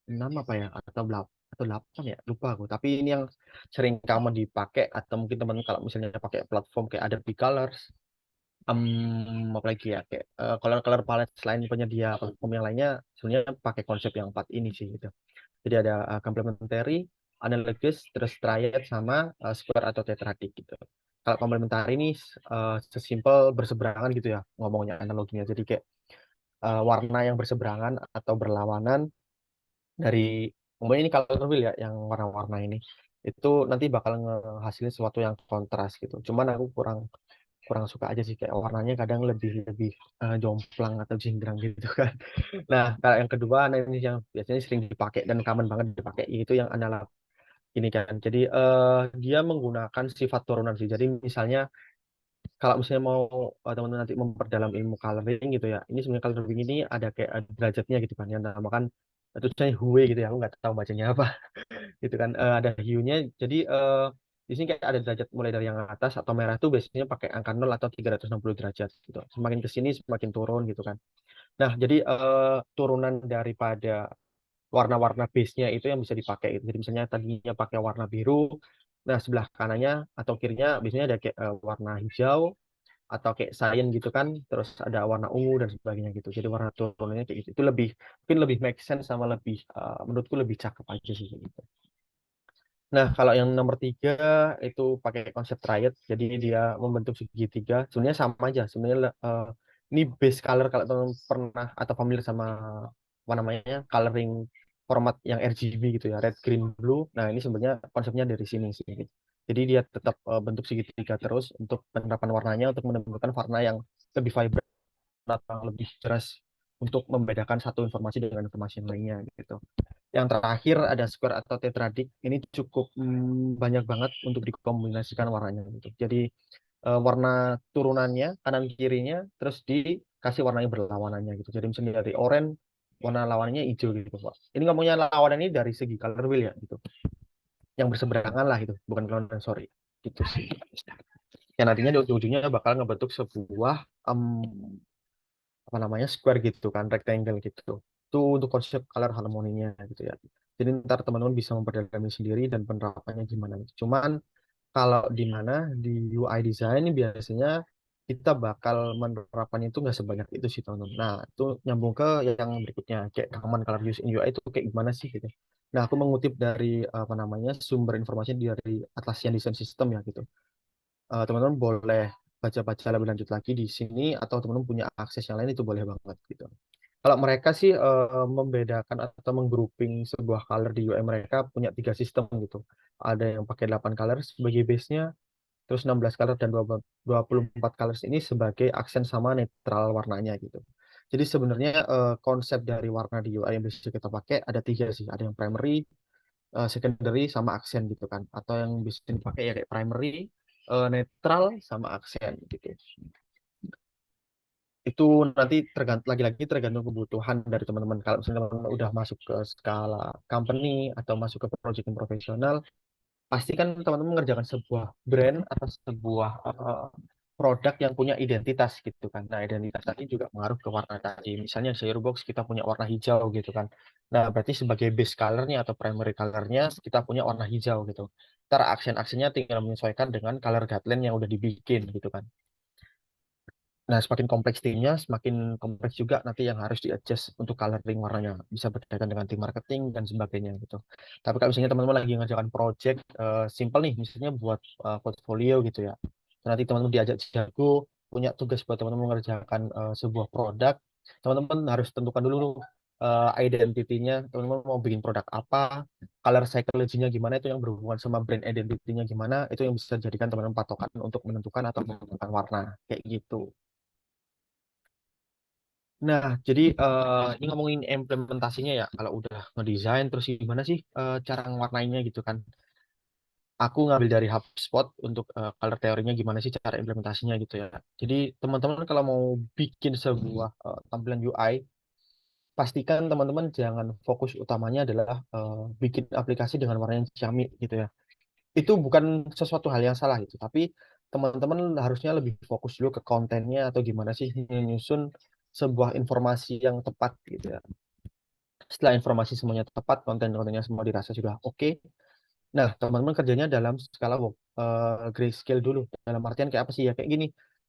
6 apa ya, atau 8 ya, lupa aku. Tapi ini yang sering kamu dipakai, atau mungkin teman kalau misalnya pakai platform kayak Adobe Colors, apa lagi ya, kayak color palette selain penyedia platform yang lainnya, sebenarnya pakai konsep yang 4 ini sih gitu. Jadi ada complementary, analogous, terus triad, sama square atau tetratic gitu. Kalau complementary ini sesimpel berseberangan gitu ya ngomongnya, analoginya. Jadi kayak warna yang berseberangan atau berlawanan dari umumnya ini color wheel ya, yang warna-warna ini itu nanti bakal ngehasilin sesuatu yang kontras gitu. Cuman aku kurang kurang suka aja sih, kayak warnanya kadang lebih lebih jomplang atau jinggrang gitu kan. Nah, kalau yang kedua, nah ini yang biasanya sering dipakai dan common banget dipakai, itu yang analog ini kan. Jadi dia menggunakan sifat turunan sih. Jadi misalnya kalau misalnya mau teman-teman nanti memperdalam ilmu coloring gitu ya, ini sebenarnya coloring ini ada kayak derajatnya gitu kan, yang namakan itu saya hue gitu ya, aku nggak tahu bacanya apa gitu kan. Ada hue-nya, jadi Di sini kayak ada derajat mulai dari yang atas atau merah tuh biasanya pakai angka 0 atau 360 derajat gitu. Semakin ke sini semakin turun gitu kan. Nah, jadi turunan daripada warna-warna base-nya itu yang bisa dipakai gitu. Jadi misalnya tadinya pakai warna biru, nah sebelah kanannya atau kirinya biasanya ada kayak warna hijau atau kayak cyan gitu kan, terus ada warna ungu dan sebagainya gitu. Jadi warna turunannya kayak gitu. Itu lebih mungkin lebih make sense sama lebih menurutku lebih cakep aja sih kayak gitu. Nah, kalau yang nomor 3 itu pakai konsep triad, jadi dia membentuk segitiga. Sebenarnya sama aja. Sebenarnya ini base color kalau teman pernah atau familiar sama apa namanya coloring format yang RGB gitu ya, red, green, blue. Nah, ini sebenarnya konsepnya dari sini sih. Jadi dia tetap bentuk segitiga terus untuk penerapan warnanya untuk menemukan warna yang lebih vibrant atau lebih jelas untuk membedakan satu informasi dengan informasi yang lainnya gitu. Yang terakhir ada square atau tetradik. Ini cukup banyak banget untuk dikombinasikan warnanya gitu. Jadi warna turunannya kanan kirinya terus dikasih warna yang berlawanannya gitu. Jadi misalnya dari oranye warna lawannya hijau gitu, Pak. Ini ngomongnya lawanan ini dari segi color wheel ya gitu. Yang berseberangan lah itu, bukan lawanan sorry. Gitu sih. Yang nantinya di ujung-ujungnya bakal ngebentuk sebuah apa namanya square gitu kan, rectangle gitu. Itu untuk konsep color harmoninya gitu ya. Jadi ntar teman-teman bisa memperdalami sendiri dan penerapannya gimana gitu. Cuman kalau di mana di UI design ini biasanya kita bakal menerapkan itu nggak sebanyak itu sih teman-teman. Nah itu nyambung ke yang berikutnya kayak common color use in UI itu kayak gimana sih gitu. Nah aku mengutip dari apa namanya sumber informasi dari Atlassian Design System ya gitu. Teman-teman boleh baca-baca lebih lanjut lagi di sini atau teman-teman punya akses yang lain itu boleh banget gitu. Kalau mereka sih membedakan atau menggrouping sebuah color di UI mereka punya 3 sistem gitu. Ada yang pakai 8 color sebagai base-nya, terus 16 color dan 24 colors ini sebagai aksen sama netral warnanya gitu. Jadi sebenarnya konsep dari warna di UI yang bisa kita pakai ada 3 sih. Ada yang primary, secondary, sama aksen gitu kan. Atau yang bisa dipakai ya kayak primary, netral, sama aksen gitu. Itu nanti lagi-lagi tergantung kebutuhan dari teman-teman. Kalau misalnya teman-teman udah masuk ke skala company atau masuk ke project yang profesional, pasti kan teman-teman mengerjakan sebuah brand atau sebuah produk yang punya identitas gitu kan. Nah, identitas tadi juga mengaruh ke warna tadi. Misalnya Box kita punya warna hijau gitu kan. Nah, berarti sebagai base colornya atau primary colornya kita punya warna hijau gitu. Ntar aksen-aksennya tinggal menyesuaikan dengan color guideline yang udah dibikin gitu kan. Nah, semakin kompleks timnya, semakin kompleks juga nanti yang harus di-adjust untuk coloring warnanya. Bisa berkaitan dengan tim marketing dan sebagainya gitu. Tapi kalau misalnya teman-teman lagi ngerjakan project simple nih, misalnya buat portfolio gitu ya. Nanti teman-teman diajak jago, punya tugas buat teman-teman mengerjakan sebuah produk. Teman-teman harus tentukan dulu identity-nya, teman-teman mau bikin produk apa, color psychology-nya gimana, itu yang berhubungan sama brand identity-nya gimana, itu yang bisa jadikan teman-teman patokan untuk menentukan atau menggunakan warna, kayak gitu. Nah, jadi ini ngomongin implementasinya ya, kalau udah ngedesain terus gimana sih cara ngewarnainnya gitu kan. Aku ngambil dari HubSpot untuk color teorinya gimana sih cara implementasinya gitu ya. Jadi teman-teman kalau mau bikin sebuah tampilan UI, pastikan teman-teman jangan fokus utamanya adalah bikin aplikasi dengan warna yang ciamik gitu ya. Itu bukan sesuatu hal yang salah itu, tapi teman-teman harusnya lebih fokus dulu ke kontennya atau gimana sih menyusun sebuah informasi yang tepat gitu ya. Setelah informasi semuanya tepat, konten-kontennya semua dirasa sudah oke. Nah, teman-teman kerjanya dalam skala grayscale dulu. Dalam artian kayak apa sih ya? Kayak gini.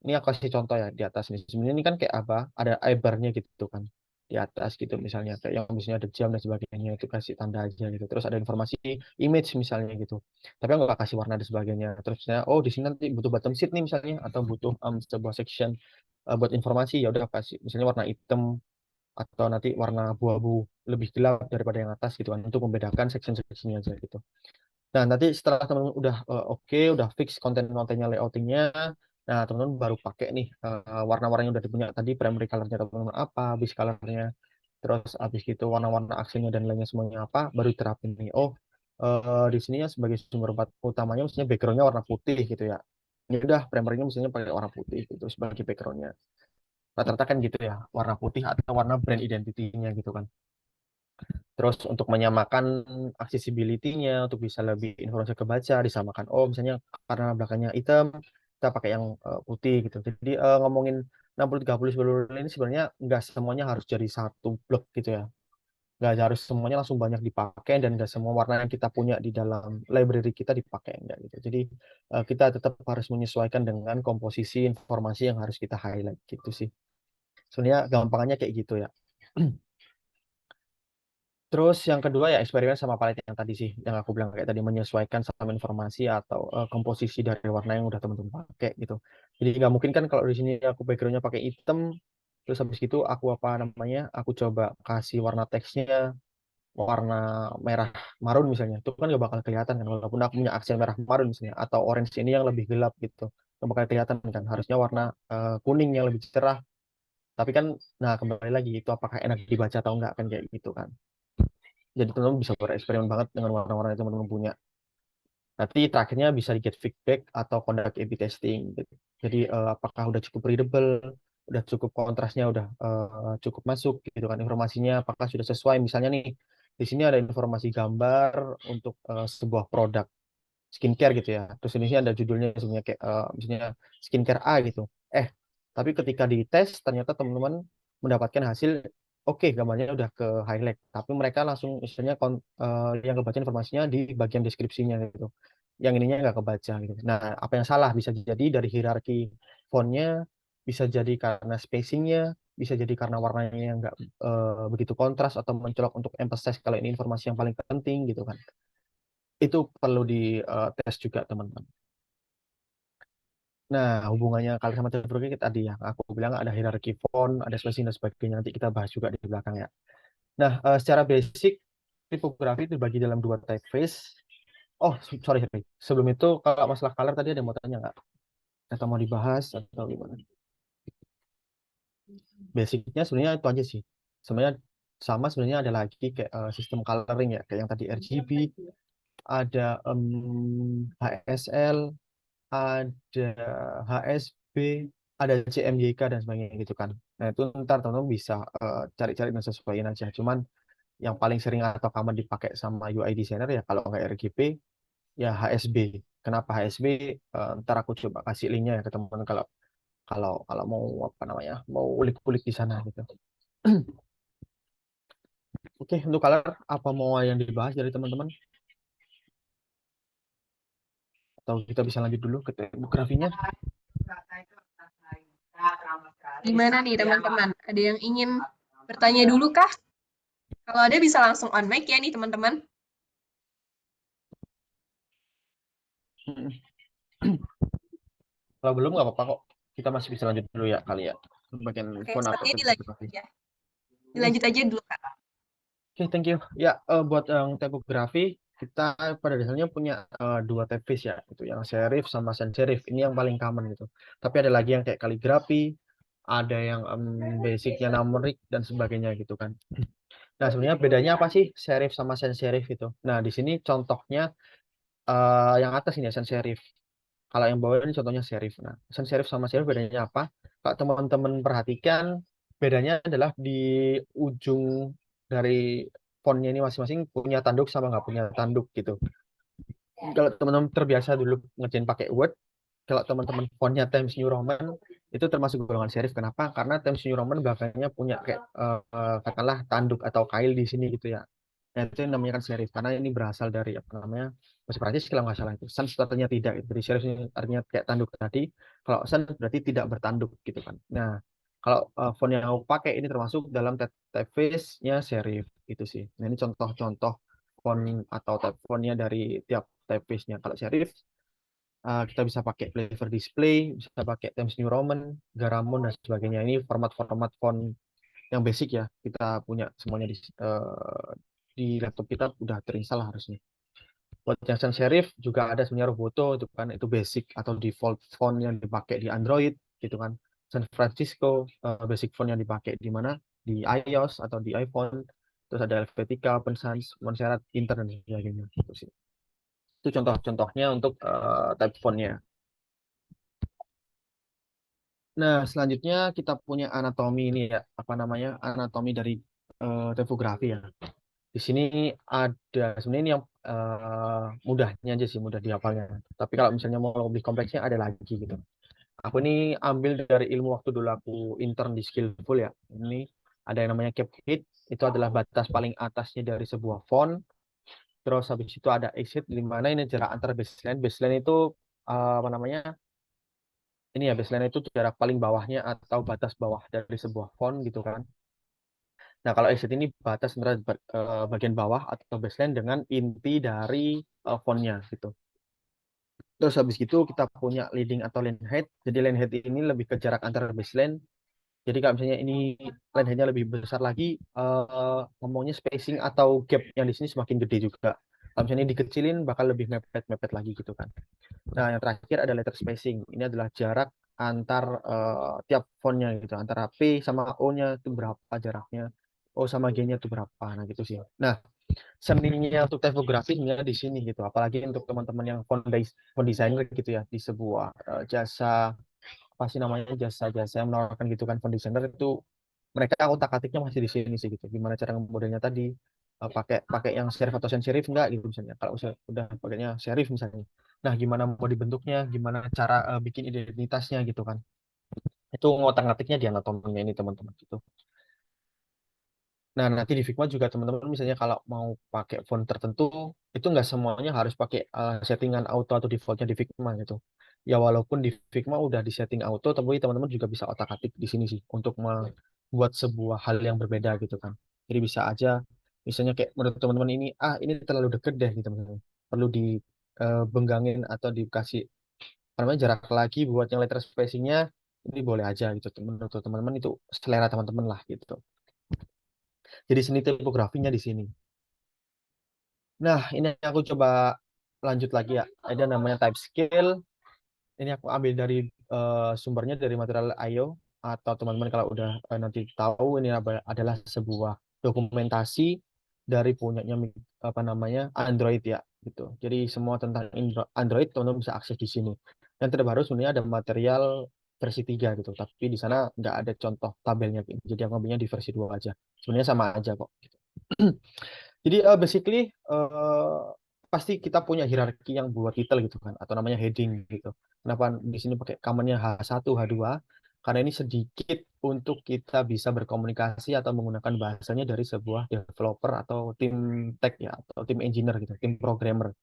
Ini aku kasih contoh ya di atas nih. Sebenarnya ini kan kayak apa? Ada eyebar-nya gitu kan. Di atas gitu misalnya. Kayak yang misalnya ada jam dan sebagainya. Itu kasih tanda aja gitu. Terus ada informasi image misalnya gitu. Tapi aku nggak kasih warna dan sebagainya. Terus misalnya, oh di sini nanti butuh bottom sheet nih misalnya. Atau butuh sebuah section buat informasi. Ya udah kasih misalnya warna hitam atau nanti warna abu-abu lebih gelap daripada yang atas gitu kan untuk membedakan section-sectionnya aja gitu. Nah, nanti setelah teman-teman udah oke, udah fix konten-kontennya, layoutingnya, nah teman-teman baru pakai nih warna-warna yang udah dipunya tadi, primary colornya teman-teman apa, base colornya, terus habis gitu warna-warna aksennya dan lainnya semuanya apa, baru diterapin nih. Oh, di sini ya sebagai sumber utamanya misalnya backgroundnya warna putih gitu ya. Ini udah primernya misalnya pakai warna putih gitu sebagai backgroundnya. Rata-rata kan gitu ya, warna putih atau warna brand identity-nya gitu kan. Terus untuk menyamakan accessibility-nya, untuk bisa lebih informasi kebaca, disamakan. Oh, misalnya karena belakangnya hitam, kita pakai yang putih gitu. Jadi ngomongin 60-30 ini sebenarnya nggak semuanya harus jadi satu blok gitu ya. Nggak harus semuanya langsung banyak dipakai dan nggak semua warna yang kita punya di dalam library kita dipakai enggak gitu. Jadi kita tetap harus menyesuaikan dengan komposisi informasi yang harus kita highlight gitu sih. Sebenarnya gampangannya kayak gitu ya. Terus yang kedua ya eksperimen sama palet yang tadi sih, yang aku bilang kayak tadi menyesuaikan sama informasi atau komposisi dari warna yang udah teman-teman pakai gitu. Jadi nggak mungkin kan kalau di sini aku backgroundnya pakai hitam, terus habis gitu aku apa namanya, aku coba kasih warna teksnya warna merah marun misalnya, itu kan nggak bakal kelihatan kan walaupun aku punya aksen merah marun misalnya atau orange ini yang lebih gelap gitu, nggak bakal kelihatan kan. Harusnya warna kuning yang lebih cerah. Tapi kan, nah kembali lagi itu apakah enak dibaca atau enggak kan kayak gitu kan. Jadi teman-teman bisa bereksperimen banget dengan warna-warna yang teman-teman punya. Nanti terakhirnya bisa di get feedback atau conduct A/B testing. Gitu. Jadi apakah udah cukup readable, udah cukup kontrasnya, udah cukup masuk gitu kan informasinya, apakah sudah sesuai. Misalnya nih di sini ada informasi gambar untuk sebuah produk skincare gitu ya. Terus ini ada judulnya sebenarnya kayak misalnya skincare A gitu. Tapi ketika dites ternyata teman-teman mendapatkan hasil oke, gambarnya udah ke highlight, tapi mereka langsung misalnya yang kebaca informasinya di bagian deskripsinya gitu. Yang ininya nggak kebaca gitu. Nah, apa yang salah bisa jadi dari hierarki fontnya, bisa jadi karena spacingnya, bisa jadi karena warnanya yang nggak begitu kontras atau mencolok untuk emphasize kalau ini informasi yang paling penting gitu kan. Itu perlu di tes juga teman-teman. Nah, hubungannya kalau sama typography tadi yang aku bilang ada hierarki font, ada spacing dan sebagainya. Nanti kita bahas juga di belakang ya. Nah, secara basic tipografi itu dibagi dalam dua typeface. Oh, sorry, sorry. Sebelum itu, kalau masalah color tadi ada yang mau tanya nggak? Atau mau dibahas atau gimana? Basicnya sebenarnya itu aja sih. Sebenarnya sama sebenarnya ada lagi kayak sistem coloring ya, kayak yang tadi RGB, ada HSL, ada HSB, ada CMYK dan sebagainya gitu kan. Nah itu ntar teman-teman bisa cari-cari dan sesuaiin aja. Cuman yang paling sering atau common dipakai sama UI designer ya kalau nggak RGB ya HSB. Kenapa HSB? Ntar aku coba kasih linknya ya ke teman-teman kalau kalau kalau mau apa namanya mau ulik-ulik di sana gitu. Oke, untuk color apa mau yang dibahas dari teman-teman? Atau kita bisa lanjut dulu ke tipografinya? Gimana nih teman-teman? Ada yang ingin bertanya dulu kah? Kalau ada bisa langsung on mic ya nih teman-teman. Kalau belum nggak apa-apa kok. Kita masih bisa lanjut dulu ya kali ya. Bagian Oke, font atau sepertinya dilanjut tipografi. aja. Dilanjut aja dulu Kak. Oke, thank you. Ya, buat yang tipografi, kita pada dasarnya punya dua typeface ya, itu yang serif sama sans serif. Ini yang paling common gitu. Tapi ada lagi yang kayak kaligrafi, ada yang basicnya numerik dan sebagainya gitu kan. Nah, sebenarnya bedanya apa sih serif sama sans serif itu? Nah, di sini contohnya yang atas ini ya, sans serif. Kalau yang bawah ini contohnya serif. Nah, sans serif sama serif bedanya apa? Kalau teman-teman perhatikan, bedanya adalah di ujung dari fontnya ini masing-masing punya tanduk sama nggak punya tanduk gitu. Kalau teman-teman terbiasa dulu ngerjain pakai Word, kalau teman-teman fontnya Times New Roman, itu termasuk golongan serif. Kenapa? Karena Times New Roman belakangnya punya kayak katakanlah tanduk atau kail di sini gitu ya. Nah, itu yang namanya kan serif karena ini berasal dari apa namanya bahasa Prancis kalau nggak salah itu sans itu artinya tidak gitu. Jadi serif ini artinya kayak tanduk tadi, kalau sans berarti tidak bertanduk gitu kan. Nah kalau font yang aku pakai ini termasuk dalam typeface-nya serif itu sih. Nah ini contoh-contoh font atau type fontnya dari tiap typeface-nya. Kalau serif kita bisa pakai Flavor Display, bisa pakai Times New Roman, Garamond dan sebagainya. Ini format-format font yang basic ya, kita punya semuanya di laptop kita udah terinstall harusnya. Buat yang sans serif juga ada sebenarnya Roboto itu kan itu basic atau default font yang dipakai di Android gitu kan. San Francisco basic font yang dipakai di mana di iOS atau di iPhone. Terus ada Helvetica, Open Sans, Montserrat, Inter dan sebagainya gitu sih. Itu contoh-contohnya untuk type fontnya. Nah, selanjutnya kita punya anatomi ini ya, apa namanya? Anatomi dari tipografi ya. Di sini ada sebenarnya ini yang mudahnya aja sih, mudah dihafalnya. Tapi kalau misalnya mau lebih kompleksnya ada lagi gitu. Aku ini ambil dari ilmu waktu dulu aku intern di Skillful ya. Ini ada yang namanya cap height, itu adalah batas paling atasnya dari sebuah font. Terus habis itu ada exit, di mana ini jarak antar baseline. Baseline itu apa namanya? Ini ya baseline itu jarak paling bawahnya atau batas bawah dari sebuah font gitu kan. Nah, kalau exit ini batas antara bagian bawah atau baseline dengan inti dari fontnya gitu. Terus habis itu kita punya leading atau line height. Jadi line height ini lebih ke jarak antar baseline. Jadi kalau misalnya ini line height-nya lebih besar lagi, ngomongnya spacing atau gap yang di sini semakin gede juga. Kalau misalnya dikecilin bakal lebih mepet-mepet lagi gitu kan. Nah, yang terakhir ada letter spacing. Ini adalah jarak antar tiap fontnya gitu. Antara P sama O-nya itu berapa jaraknya. O sama G-nya itu berapa. Nah, gitu sih. Nah, seninya untuk typography sebenarnya di sini gitu. Apalagi untuk teman-teman yang font designer gitu ya. Di sebuah jasa, apa sih namanya, jasa-jasa yang menawarkan gitu kan, font designer itu mereka otak-atiknya masih di sini sih gitu. Gimana cara modelnya tadi, pakai pakai yang serif atau sans serif enggak gitu misalnya. Kalau udah pakainya serif misalnya. Nah, gimana mau dibentuknya, gimana cara bikin identitasnya gitu kan. Itu ngotak-ngatiknya di anatominya ini teman-teman gitu. Nah, nanti di Figma juga teman-teman misalnya kalau mau pakai font tertentu, itu nggak semuanya harus pakai settingan auto atau defaultnya di Figma gitu. Ya walaupun di Figma udah di setting auto, tapi teman-teman juga bisa otak-atik di sini sih untuk membuat sebuah hal yang berbeda gitu kan. Jadi bisa aja misalnya kayak menurut teman-teman ini, ini terlalu deket deh gitu misalnya. Perlu dibenggangin atau dikasih apa namanya jarak lagi buat yang letter spacingnya, ini boleh aja gitu. Menurut teman-teman itu selera teman-teman lah gitu. Jadi seni tipografinya di sini. Nah, ini aku coba lanjut lagi ya. Ada namanya type scale. Ini aku ambil dari sumbernya dari material.io, atau teman-teman kalau udah nanti tahu ini adalah sebuah dokumentasi dari punyanya apa namanya Android ya gitu. Jadi semua tentang Android teman-teman bisa akses di sini. Yang terbaru sebenarnya ada material versi 3 gitu, tapi di sana nggak ada contoh tabelnya gitu. Jadi aku ambilnya di versi 2 aja. Sebenarnya sama aja kok. Jadi basically pasti kita punya hierarki yang buat title gitu kan, atau namanya heading gitu. Kenapa di sini pakai command-nya H1, H2? Karena ini sedikit untuk kita bisa berkomunikasi atau menggunakan bahasanya dari sebuah developer atau tim tech ya, atau tim engineer gitu, tim programmer.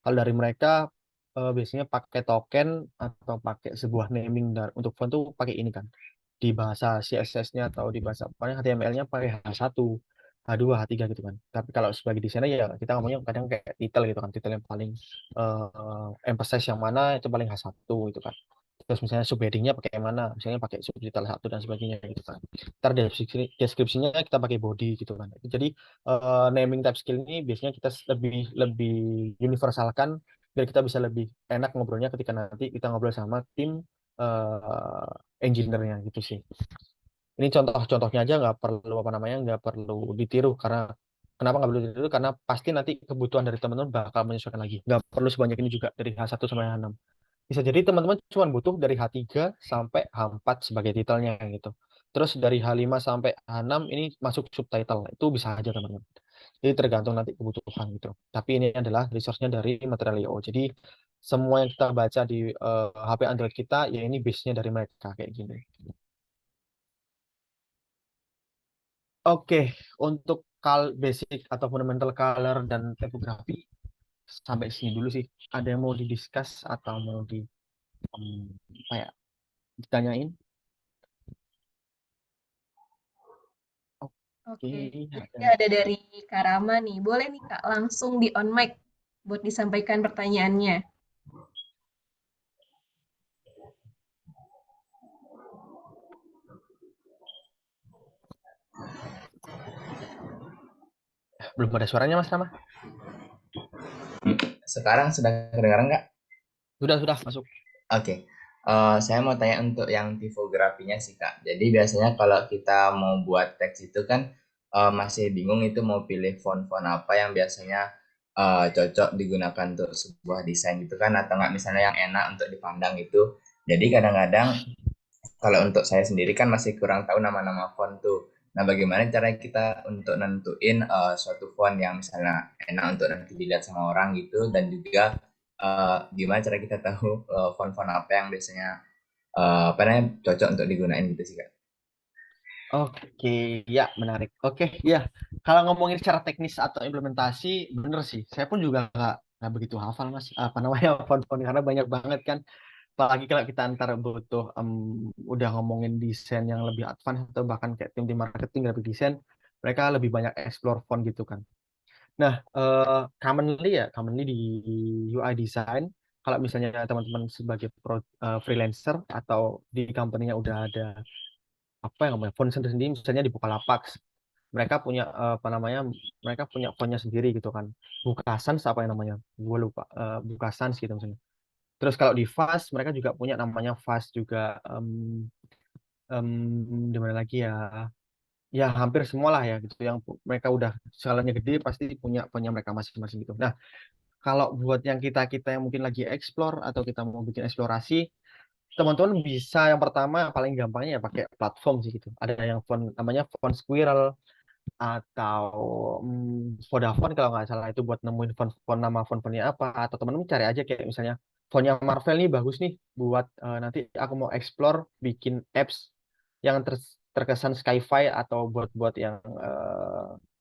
Kalau dari mereka biasanya pakai token atau pakai sebuah naming untuk font tuh pakai ini kan. Di bahasa CSS-nya atau di bahasa paling HTML-nya pakai H1, H2, H3 gitu kan. Tapi kalau sebagai desainer ya kita ngomongnya kadang kayak title gitu kan. Title yang paling emphasize yang mana itu paling H1 gitu kan. Terus misalnya subheading-nya pakai yang mana, misalnya pakai subtitle 1 dan sebagainya gitu kan. Ntar deskripsinya kita pakai body gitu kan. Jadi naming type skill ini biasanya kita lebih lebih universalkan biar kita bisa lebih enak ngobrolnya ketika nanti kita ngobrol sama tim engineer-nya gitu sih. Ini contoh-contohnya aja nggak perlu apa namanya nggak perlu ditiru karena kenapa nggak perlu ditiru karena pasti nanti kebutuhan dari teman-teman bakal menyesuaikan lagi. Nggak perlu sebanyak ini juga dari H1 sampai H6. Bisa jadi teman-teman cuma butuh dari H3 sampai H4 sebagai titelnya gitu. Terus dari H5 sampai H6 ini masuk subtitle. Itu bisa aja teman-teman. Jadi tergantung nanti kebutuhan gitu. Tapi ini adalah resource-nya dari Material.io. Jadi semua yang kita baca di HP Android kita ya ini base-nya dari mereka kayak gini. Oke, untuk basic atau fundamental color dan typography sampai sini dulu sih. Ada yang mau didiskus atau mau apa ya, ditanyain? Oke, Oke, ada. jadi ada dari Kak Rama nih. Boleh nih Kak, langsung di on mic buat disampaikan pertanyaannya. Belum ada suaranya Mas Rama? Sekarang sudah kedengaran nggak? Sudah masuk. Oke. Saya mau tanya untuk yang tipografinya sih Kak. Jadi biasanya kalau kita mau buat teks itu kan masih bingung itu mau pilih font-font apa yang biasanya cocok digunakan untuk sebuah desain gitu kan, atau nggak misalnya yang enak untuk dipandang itu. Jadi kadang-kadang kalau untuk saya sendiri kan masih kurang tahu nama-nama font tuh. Nah, bagaimana cara kita untuk nentuin suatu font yang misalnya enak untuk nanti dilihat sama orang gitu, dan juga gimana cara kita tahu font-font apa yang biasanya apa namanya cocok untuk digunain gitu sih Kak. Oke, ya menarik. Oke, ya. Kalau ngomongin secara teknis atau implementasi, bener sih. Saya pun juga nggak begitu hafal mas. Apa namanya font-font karena banyak banget kan. Apalagi kalau kita antar butuh udah ngomongin desain yang lebih advance atau bahkan kayak tim marketing graphic design, mereka lebih banyak explore font gitu kan. Nah, commonly di UI design, kalau misalnya teman-teman sebagai freelancer atau di company-nya udah ada apa yang namanya font sendiri, misalnya di Bukalapak, mereka punya apa namanya, mereka punya fontnya sendiri gitu kan. Bukasans apa yang namanya, gue lupa, Bukasans gitu misalnya. Terus kalau di Fast, mereka juga punya namanya Fast juga. Di mana lagi ya? Ya hampir semua lah ya gitu. Yang mereka udah skalanya gede pasti punya punya mereka masing-masing gitu. Nah, kalau buat yang kita yang mungkin lagi explore atau kita mau bikin eksplorasi, teman-teman bisa yang pertama paling gampangnya ya pakai platform sih gitu. Ada yang font namanya font Squirrel atau Vodafone kalau nggak salah itu buat nemuin font nama font-fontnya apa, atau teman-teman cari aja kayak misalnya fontnya Marvel nih bagus nih buat nanti aku mau explore bikin apps yang terkesan sci-fi atau buat yang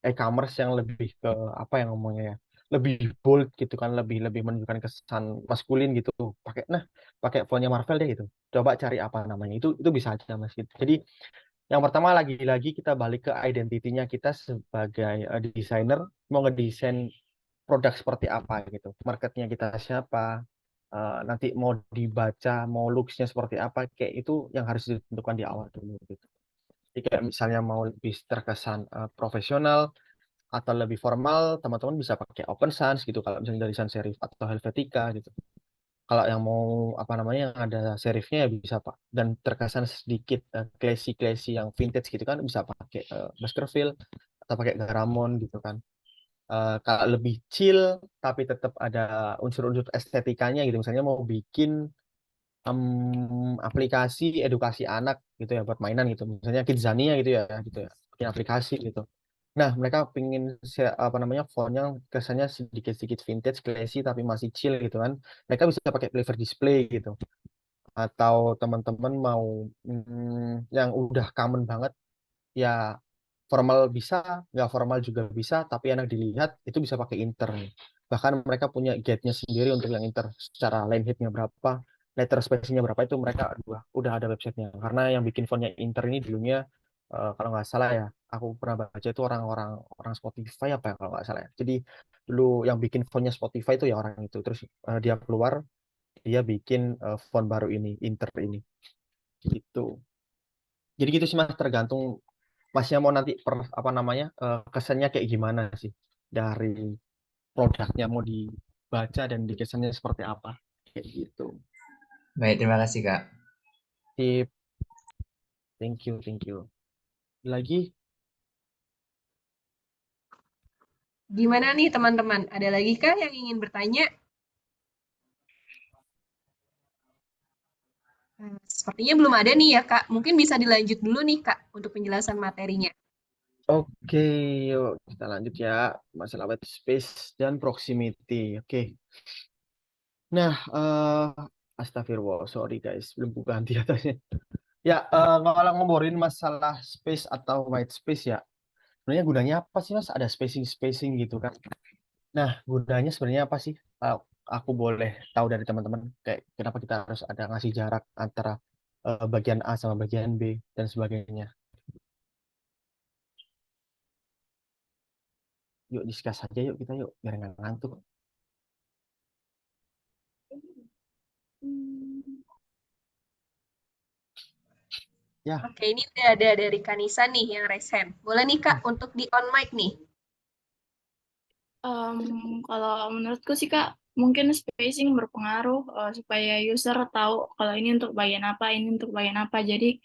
e-commerce yang lebih ke apa yang ngomongnya ya, lebih bold gitu kan, lebih lebih menunjukkan kesan maskulin gitu, pakai fontnya Marvel deh gitu, coba cari apa namanya, itu bisa aja mas gitu. Jadi yang pertama lagi-lagi kita balik ke identitinya kita sebagai desainer, mau ngedesain produk seperti apa gitu, marketnya kita siapa, nanti mau dibaca, mau looks-nya seperti apa, kayak itu yang harus ditentukan di awal dulu gitu. Jadi kayak misalnya mau lebih terkesan profesional atau lebih formal, teman-teman bisa pakai Open Sans gitu kalau misalnya dari sans serif atau Helvetica gitu. Kalau yang mau apa namanya yang ada serifnya ya bisa Pak, dan terkesan sedikit classy yang vintage gitu kan bisa pakai Baskerville atau pakai Garamond gitu kan. Kalau lebih chill tapi tetap ada unsur-unsur estetikanya gitu, misalnya mau bikin aplikasi edukasi anak gitu ya buat mainan gitu, misalnya Kidzania gitu ya bikin aplikasi gitu. Nah, mereka pingin apa namanya fontnya kesannya sedikit-sedikit vintage, classy tapi masih chill gitu kan. Mereka bisa pakai Clever Display gitu. Atau teman-teman mau yang udah common banget ya, formal bisa, nggak formal juga bisa, tapi enak dilihat itu bisa pakai Inter nih. Bahkan mereka punya guide-nya sendiri untuk yang Inter, secara line height-nya berapa, letter spacing-nya berapa, itu mereka udah ada websitenya. Karena yang bikin fontnya Inter ini dulunya kalau nggak salah ya, aku pernah baca itu orang-orang orang Spotify apa ya kalau nggak salah ya. Jadi dulu yang bikin fontnya Spotify itu ya orang itu. Terus dia keluar, dia bikin font baru ini, Inter ini. Gitu. Jadi gitu sih Mas, tergantung Masnya mau nanti apa namanya kesannya kayak gimana sih dari produknya, mau dibaca dan dikesannya seperti apa kayak gitu. Baik, terima kasih Kak. Sip, thank you. Lagi, Gimana nih teman-teman? Ada lagi kah yang ingin bertanya? Sepertinya belum ada nih ya Kak. Mungkin bisa dilanjut dulu nih Kak untuk penjelasan materinya. oke, yuk kita lanjut ya masalah white space dan proximity. Oke, nah astagfirullah, sorry guys, belum buka ganti atasnya. Ya, kalau ngobrolin masalah space atau white space ya, sebenarnya gunanya apa sih Mas? Ada spacing gitu kan? Nah, gunanya sebenarnya apa sih? Aku boleh tahu dari teman-teman, kayak kenapa kita harus ada ngasih jarak antara bagian A sama bagian B dan sebagainya. Yuk discuss aja yuk kita yuk, biar nggak ngantuk. Ya, Oke, ini udah ada dari Kanisa nih yang raise hand. Boleh nih Kak untuk di on mic nih. Kalau menurutku sih Kak, mungkin spacing berpengaruh supaya user tahu kalau ini untuk bagian apa, ini untuk bagian apa. Jadi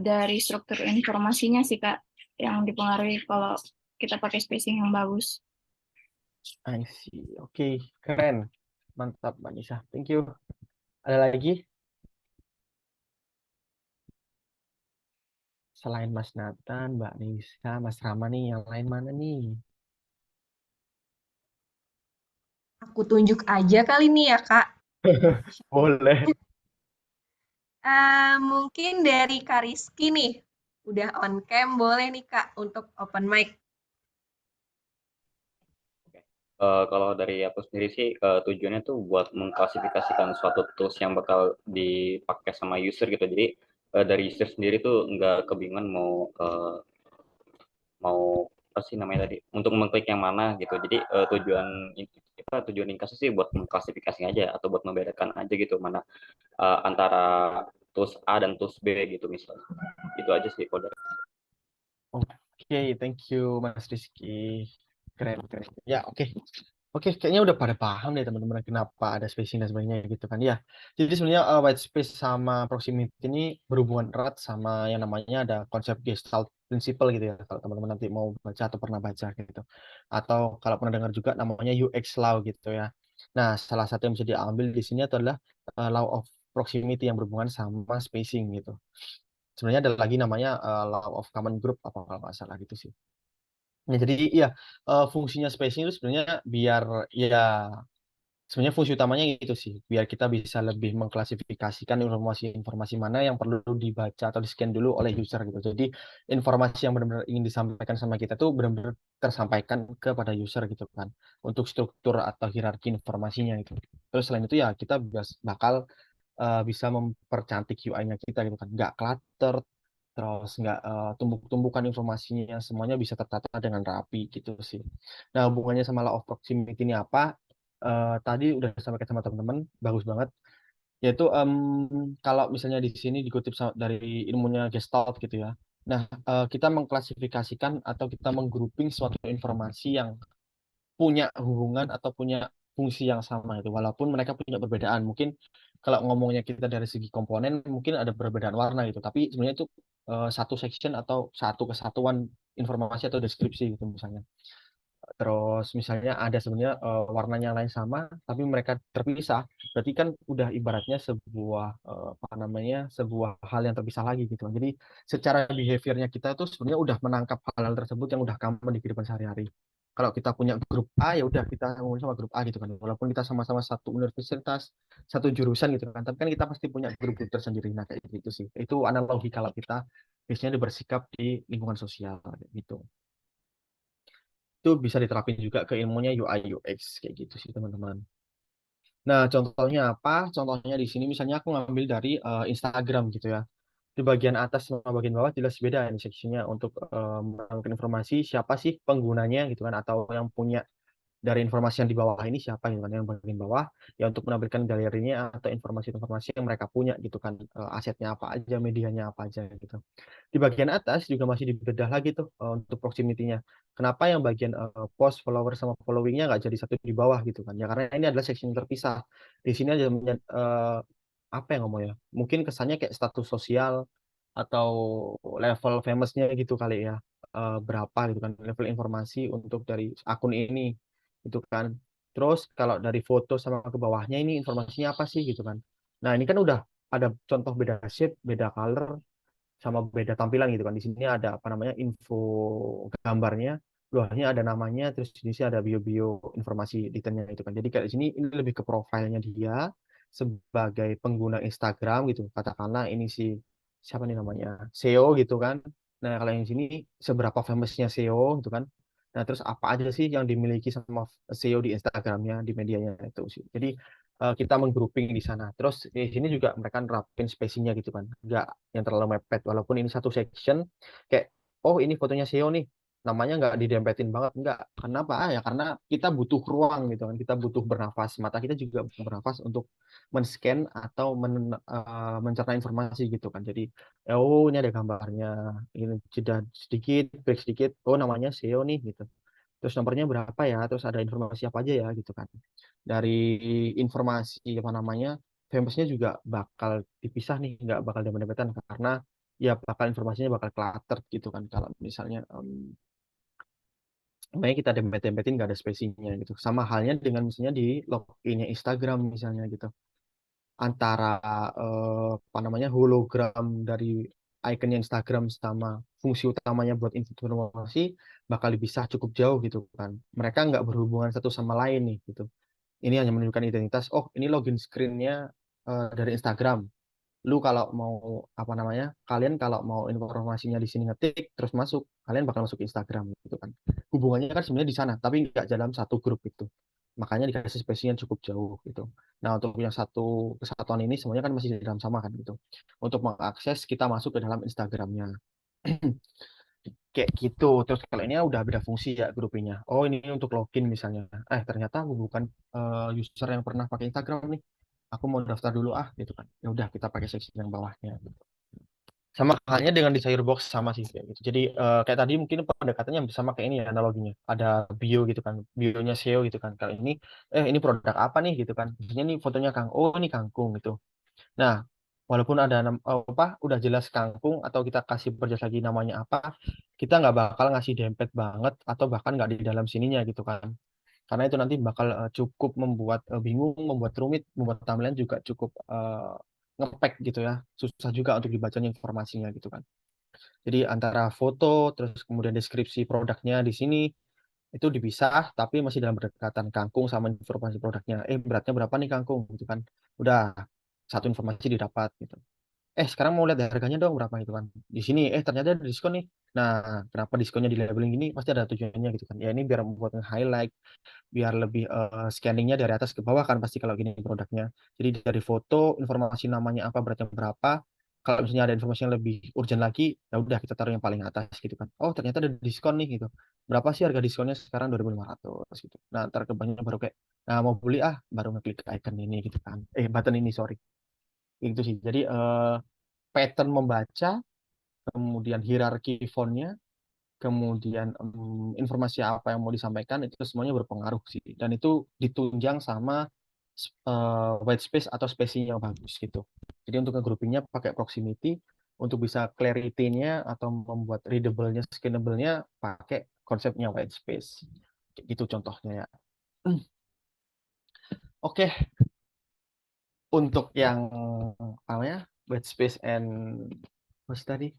dari struktur informasinya sih Kak yang dipengaruhi kalau kita pakai spacing yang bagus. I see. Oke, keren. Mantap, Mbak Nisa. Thank you. Ada lagi? selain Mas Nathan, Mbak Nisa, Mas Rama nih, yang lain mana nih? Aku tunjuk aja kali nih ya, Kak. Boleh. Mungkin dari Kak Rizky nih. Udah on cam, boleh nih, Kak, untuk open mic. Kalau dari aku sendiri sih tujuannya tuh buat mengklasifikasikan suatu tools yang bakal dipakai sama user gitu. Jadi dari user sendiri tuh nggak kebingungan mau apa sih namanya tadi untuk mengklik yang mana gitu. Jadi tujuan ringkasnya sih buat mengklasifikasi aja atau buat membedakan aja gitu mana antara tools A dan tools B gitu misalnya. Itu aja sih kalau dari Oke, thank you Mas Rizky. Keren, keren. Ya, oke. Oke, kayaknya udah pada paham deh teman-teman kenapa ada spacing dan sebagainya gitu kan ya. Jadi sebenarnya white space sama proximity ini berhubungan erat sama yang namanya ada konsep Gestalt principle gitu ya. Kalau teman-teman nanti mau baca atau pernah baca gitu. Atau kalau pernah dengar juga namanya UX law gitu ya. Nah, salah satu yang bisa diambil di sini adalah law of proximity yang berhubungan sama spacing gitu. Sebenarnya ada lagi namanya law of common group apa kalau nggak salah gitu sih. Nah, jadi ya fungsinya spacing itu sebenarnya biar ya sebenarnya fungsi utamanya itu sih, biar kita bisa lebih mengklasifikasikan informasi-informasi mana yang perlu dibaca atau di-scan dulu oleh user gitu. Jadi informasi yang benar-benar ingin disampaikan sama kita tuh benar-benar tersampaikan kepada user gitu kan, untuk struktur atau hierarki informasinya itu. Terus selain itu ya kita bakal bisa mempercantik UI-nya kita gitu kan, nggak clutter, terus nggak tumbuk-tumbukan informasinya, semuanya bisa tertata dengan rapi gitu sih. Nah, hubungannya sama law of proximity ini apa? Tadi udah disampaikan sama teman-teman, bagus banget. Yaitu kalau misalnya di sini dikutip dari ilmunya Gestalt gitu ya. Nah, kita mengklasifikasikan atau kita menggrouping suatu informasi yang punya hubungan atau punya fungsi yang sama itu, walaupun mereka punya perbedaan. Mungkin kalau ngomongnya kita dari segi komponen, mungkin ada perbedaan warna gitu, tapi sebenarnya itu satu section atau satu kesatuan informasi atau deskripsi gitu misalnya. Terus misalnya ada sebenarnya warnanya yang lain sama, tapi mereka terpisah. Berarti kan udah ibaratnya sebuah apa namanya, sebuah hal yang terpisah lagi gitu. Jadi secara behaviornya kita tuh sebenarnya udah menangkap hal-hal tersebut yang udah common di kehidupan sehari-hari. Kalau kita punya grup A ya udah kita ngomong sama grup A gitu kan. Walaupun kita sama-sama satu universitas, satu jurusan gitu kan. Tapi kan kita pasti punya grup-grup tersendiri. Nah kayak gitu sih. Itu analogi kalau kita biasanya bersikap di lingkungan sosial gitu. Itu bisa diterapin juga ke ilmunya UI UX kayak gitu sih teman-teman. Nah, contohnya apa? Contohnya di sini misalnya aku ngambil dari Instagram gitu ya. Di bagian atas sama bagian bawah jelas beda ini seksinya untuk menangkap informasi siapa sih penggunanya gitu kan atau yang punya dari informasi yang di bawah ini siapa gitu kan yang bagian bawah ya untuk menampilkan galerinya atau informasi-informasi yang mereka punya gitu kan asetnya apa aja medianya apa aja gitu. Di bagian atas juga masih dibedah lagi tuh untuk proximity-nya. Kenapa yang bagian post, follower, sama following-nya nggak jadi satu di bawah gitu kan? Ya karena ini adalah section terpisah. Di sini aja apa yang ngomong ya? Mungkin kesannya kayak status sosial atau level famous-nya gitu kali ya. Berapa gitu kan level informasi untuk dari akun ini gitu kan. Terus kalau dari foto sama ke bawahnya ini informasinya apa sih gitu kan. Nah, ini kan udah ada contoh beda shape, beda color, sama beda tampilan gitu kan. Di sini ada apa namanya info gambarnya, luarnya ada namanya, terus di sini ada bio-bio informasi detailnya itu kan. Jadi kayak di sini ini lebih ke profilnya dia sebagai pengguna Instagram gitu. Katakanlah ini si siapa nih namanya SEO gitu kan. Nah kalau yang di sini seberapa famousnya SEO gitu kan. Nah terus apa aja sih yang dimiliki sama SEO di Instagramnya, di medianya itu sih. Jadi kita menggrouping di sana. Terus di sini juga mereka nerapin spacingnya gitu kan, nggak yang terlalu mepet. Walaupun ini satu section, kayak oh ini fotonya SEO nih, namanya nggak didempetin banget, nggak. Kenapa? Ya karena kita butuh ruang gitu kan, kita butuh bernafas. Mata kita juga butuh bernafas untuk men-scan atau mencerna informasi gitu kan. Jadi oh ini ada gambarnya, ini jeda sedikit, break sedikit, oh namanya SEO nih gitu. Terus nomornya berapa ya, terus ada informasi apa aja ya gitu kan. Dari informasi apa namanya, famousnya juga bakal dipisah nih, nggak bakal dempet-dempetan karena ya bakal informasinya bakal cluttered gitu kan. Kalau misalnya makanya kita dempet-dempetin nggak ada spacingnya gitu. Sama halnya dengan misalnya di loginnya Instagram misalnya gitu. Antara apa namanya hologram dari ikonnya Instagram sama fungsi utamanya buat informasi bakal dipisah cukup jauh gitu kan. Mereka nggak berhubungan satu sama lain nih gitu. Ini hanya menunjukkan identitas. Oh, ini login screen-nya dari Instagram. Lu kalau mau apa namanya? Kalian kalau mau informasinya di sini ngetik terus masuk, kalian bakal masuk Instagram gitu kan. Hubungannya kan sebenarnya di sana, tapi nggak dalam satu grup itu. Makanya dikasih spesinya cukup jauh gitu. Nah, untuk yang satu kesatuan ini semuanya kan masih di dalam sama kan gitu. Untuk mengakses kita masuk ke dalam Instagramnya. Kayak gitu. Terus kalau ini udah beda fungsi ya grupnya. Oh, ini untuk login misalnya. Ternyata aku bukan user yang pernah pakai Instagram nih. Aku mau daftar dulu gitu kan. Ya udah kita pakai seksi yang bawahnya. Sama halnya dengan di Firebox sama sih kayak gitu. Jadi kayak tadi mungkin pendekatannya sama kayak ini ya analoginya. Ada bio gitu kan, bionya SEO gitu kan. Kalau ini produk apa nih gitu kan. Misalnya nih fotonya ini kangkung gitu. Nah, walaupun ada udah jelas kangkung atau kita kasih perjelas lagi namanya apa, kita nggak bakal ngasih dempet banget atau bahkan nggak di dalam sininya gitu kan. Karena itu nanti bakal cukup membuat bingung, membuat rumit, membuat timeline juga cukup ngepack gitu ya. Susah juga untuk dibacanya informasinya gitu kan. Jadi antara foto, terus kemudian deskripsi produknya di sini, itu dipisah, tapi masih dalam berdekatan kangkung sama informasi produknya. Beratnya berapa nih kangkung gitu kan. Udah, satu informasi didapat gitu. Sekarang mau lihat harganya dong berapa gitu kan. Di sini, ternyata ada diskon nih. Nah, kenapa diskonnya di labeling gini? Pasti ada tujuannya gitu kan. Ya ini biar membuat highlight biar lebih scanningnya dari atas ke bawah kan pasti kalau gini produknya. Jadi dari foto informasi namanya apa beratnya berapa. Kalau misalnya ada informasi yang lebih urgent lagi, ya udah kita taruh yang paling atas gitu kan. Oh ternyata ada diskon nih gitu. Berapa sih harga diskonnya sekarang 2.500 gitu. Nah ntar kebanyakan baru kayak, nah mau beli baru ngeklik icon ini gitu kan. Button ini sorry. Itu sih. Jadi pattern membaca, kemudian hierarki fontnya, kemudian informasi apa yang mau disampaikan itu semuanya berpengaruh sih dan itu ditunjang sama white space atau spacing yang bagus gitu. Jadi untuk nge-groupingnya pakai proximity, untuk bisa clarity-nya atau membuat readable-nya, scannable-nya pakai konsepnya white space. Kayak gitu contohnya ya. Oke, untuk yang apa namanya white space and what's tadi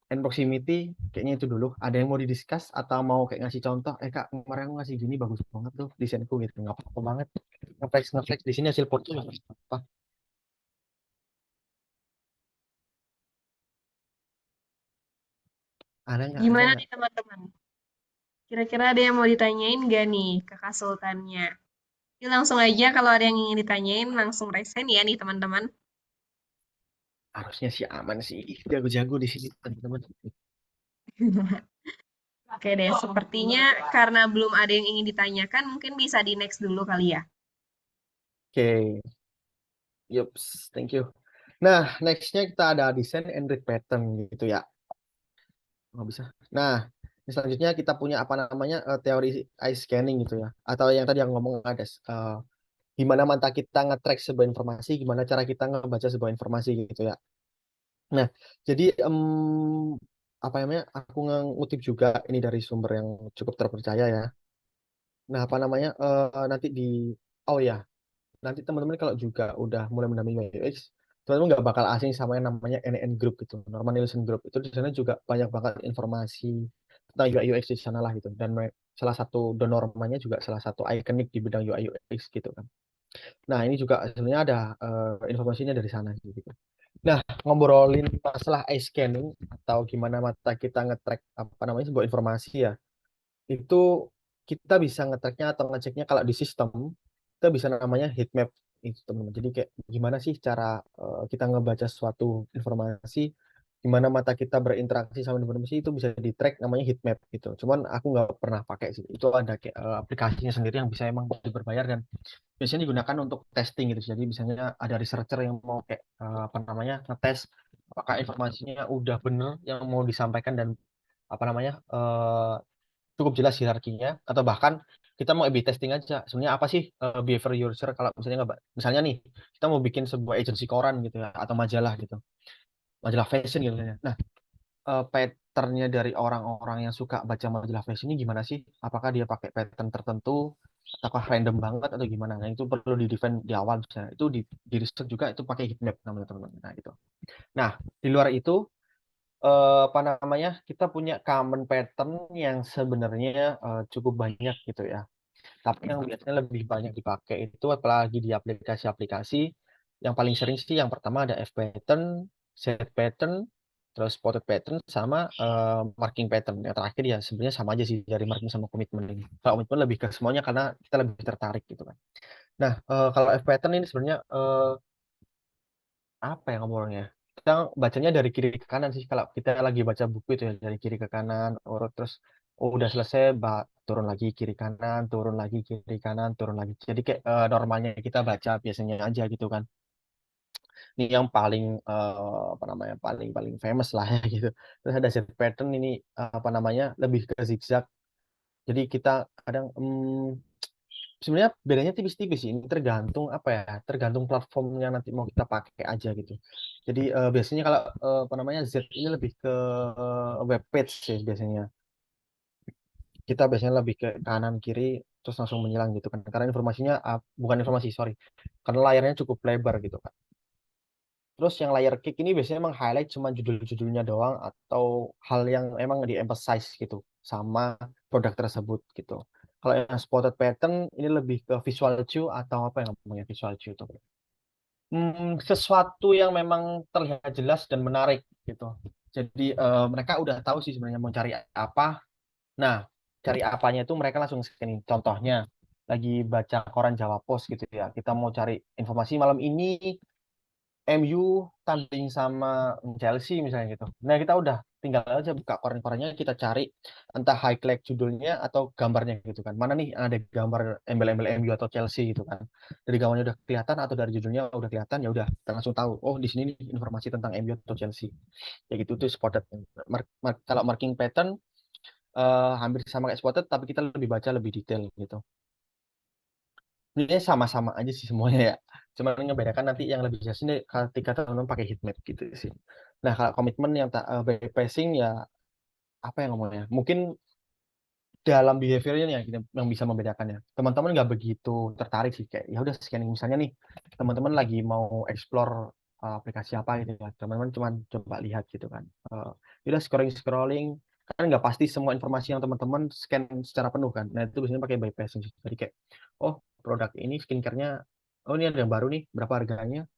and proximity kayaknya itu dulu. Ada yang mau didiskus atau mau kayak ngasih contoh? Kak, kemarin aku ngasih gini bagus banget tuh desainku gitu. Nggak apa-apa banget. Ngeflex di sini hasil foto nggak apa. Ada Gimana nggak? nih teman-teman? Kira-kira ada yang mau ditanyain nggak nih ke konsultannya? Ini langsung aja kalau ada yang ingin ditanyain langsung resen ya nih teman-teman. Harusnya sih aman sih. Jago-jago di sini teman-teman. Oke deh, sepertinya karena belum ada yang ingin ditanyakan, mungkin bisa di next dulu kali ya. Oke, yups, thank you. Nah, nextnya kita ada desain and read pattern gitu ya. Nggak bisa. Nah, selanjutnya kita punya apa namanya teori eye scanning gitu ya. Atau yang tadi yang ngomong ada gimana mata kita nge-track sebuah informasi, gimana cara kita ngebaca sebuah informasi gitu ya. Nah, jadi apa namanya? Aku ngutip juga ini dari sumber yang cukup terpercaya ya. Nah, apa namanya? Nanti oh ya, nanti teman-teman kalau juga udah mulai mendalami UI UX, teman-teman nggak bakal asing sama yang namanya NN Group gitu, Norman Nielsen Group. Itu di sana juga banyak banget informasi tentang UI UX di sana lah gitu. Dan salah satu donormanya juga salah satu ikonik di bidang UI UX gitu kan. Nah, ini juga sebenarnya ada informasinya dari sana gitu. Nah, ngobrolin masalah eye scanning atau gimana mata kita nge-track apa namanya sebuah informasi ya. Itu kita bisa nge-tracknya atau ngeceknya kalau di sistem kita bisa namanya heat map itu teman-teman. Jadi kayak gimana sih cara kita ngebaca suatu informasi, gimana mata kita berinteraksi sama informasi itu bisa di-track namanya heat map gitu. Cuman aku nggak pernah pakai sih. Itu ada kayak aplikasinya sendiri yang bisa emang berbayar dan biasanya digunakan untuk testing gitu. Jadi misalnya ada researcher yang mau kayak apa namanya ngetes apakah informasinya udah bener yang mau disampaikan dan apa namanya cukup jelas hierarkinya atau bahkan kita mau A/B testing aja. Sebenarnya apa sih behavior user kalau misalnya nggak misalnya nih kita mau bikin sebuah agency koran gitu ya atau majalah gitu. Majalah fashion gitu ya. Nah, patternnya dari orang-orang yang suka baca majalah fashion ini gimana sih? Apakah dia pakai pattern tertentu ataukah random banget atau gimana? Nah, itu perlu di define di awal misalnya. Itu di research juga itu pakai heat map namanya teman-teman. Nah, gitu. Nah, di luar itu apa namanya, kita punya common pattern yang sebenarnya cukup banyak gitu ya. Tapi yang biasanya lebih banyak dipakai itu apalagi di aplikasi-aplikasi yang paling sering sih yang pertama ada F pattern, Z pattern, terus spotted pattern sama marking pattern. Yang terakhir ya sebenarnya sama aja sih dari marking sama komitmen ini. Kalau komitmen lebih ke semuanya karena kita lebih tertarik gitu kan. Nah, kalau F pattern ini sebenarnya apa ya ngomongnya? Kita bacanya dari kiri ke kanan sih. Kalau kita lagi baca buku itu ya dari kiri ke kanan, urut terus udah selesai, turun lagi kiri kanan, turun lagi kiri kanan, turun lagi. Jadi kayak normalnya kita baca biasanya aja gitu kan. Ini yang paling apa namanya paling paling famous lah ya gitu. Terus ada Z pattern ini apa namanya lebih ke zigzag. Jadi kita kadang sebenarnya bedanya tipis-tipis sih. Ini tergantung apa ya? Tergantung platform yang nanti mau kita pakai aja gitu. Jadi biasanya kalau apa namanya Z ini lebih ke web page sih biasanya. Kita biasanya lebih ke kanan kiri terus langsung menyilang gitu kan. Karena informasinya bukan informasi, sorry. Karena layarnya cukup lebar gitu kan. Terus yang layar kick ini biasanya meng-highlight cuma judul-judulnya doang atau hal yang emang di-emphasize gitu sama produk tersebut gitu. Kalau yang spotted pattern ini lebih ke visual cue atau apa yang namanya visual cue itu? Sesuatu yang memang terlihat jelas dan menarik gitu. Jadi mereka udah tahu sih sebenarnya mau cari apa. Nah, cari apanya itu mereka langsung scan. Contohnya lagi baca koran Jawa Pos gitu ya. Kita mau cari informasi malam ini MU tanding sama Chelsea misalnya gitu. Nah, kita udah tinggal aja buka koran-korannya, kita cari entah highlight judulnya atau gambarnya gitu kan. Mana nih yang ada gambar embel-embel MU atau Chelsea gitu kan. Dari gambarnya udah kelihatan atau dari judulnya udah kelihatan ya udah kita langsung tahu. Oh, di sini nih informasi tentang MU atau Chelsea. Ya gitu tuh spotted. Kalau marking pattern hampir sama kayak spotted tapi kita lebih baca lebih detail gitu. Ini sama-sama aja sih semuanya ya. Cuma membedakan nanti yang lebih jelas ini ketika teman-teman pakai heat map gitu sih. Nah, kalau komitmen yang bypassing ya apa yang ngomongnya? Mungkin dalam behaviornya nih yang bisa membedakannya. Teman-teman nggak begitu tertarik sih kayak ya udah scanning misalnya nih teman-teman lagi mau explore aplikasi apa gitu ya. Teman-teman cuma coba lihat gitu kan. Ya udah scrolling scrolling kan nggak pasti semua informasi yang teman-teman scan secara penuh kan. Nah, itu biasanya pakai bypassing sih. Jadi kayak oh produk ini skincare-nya oh ini ada yang baru nih berapa harganya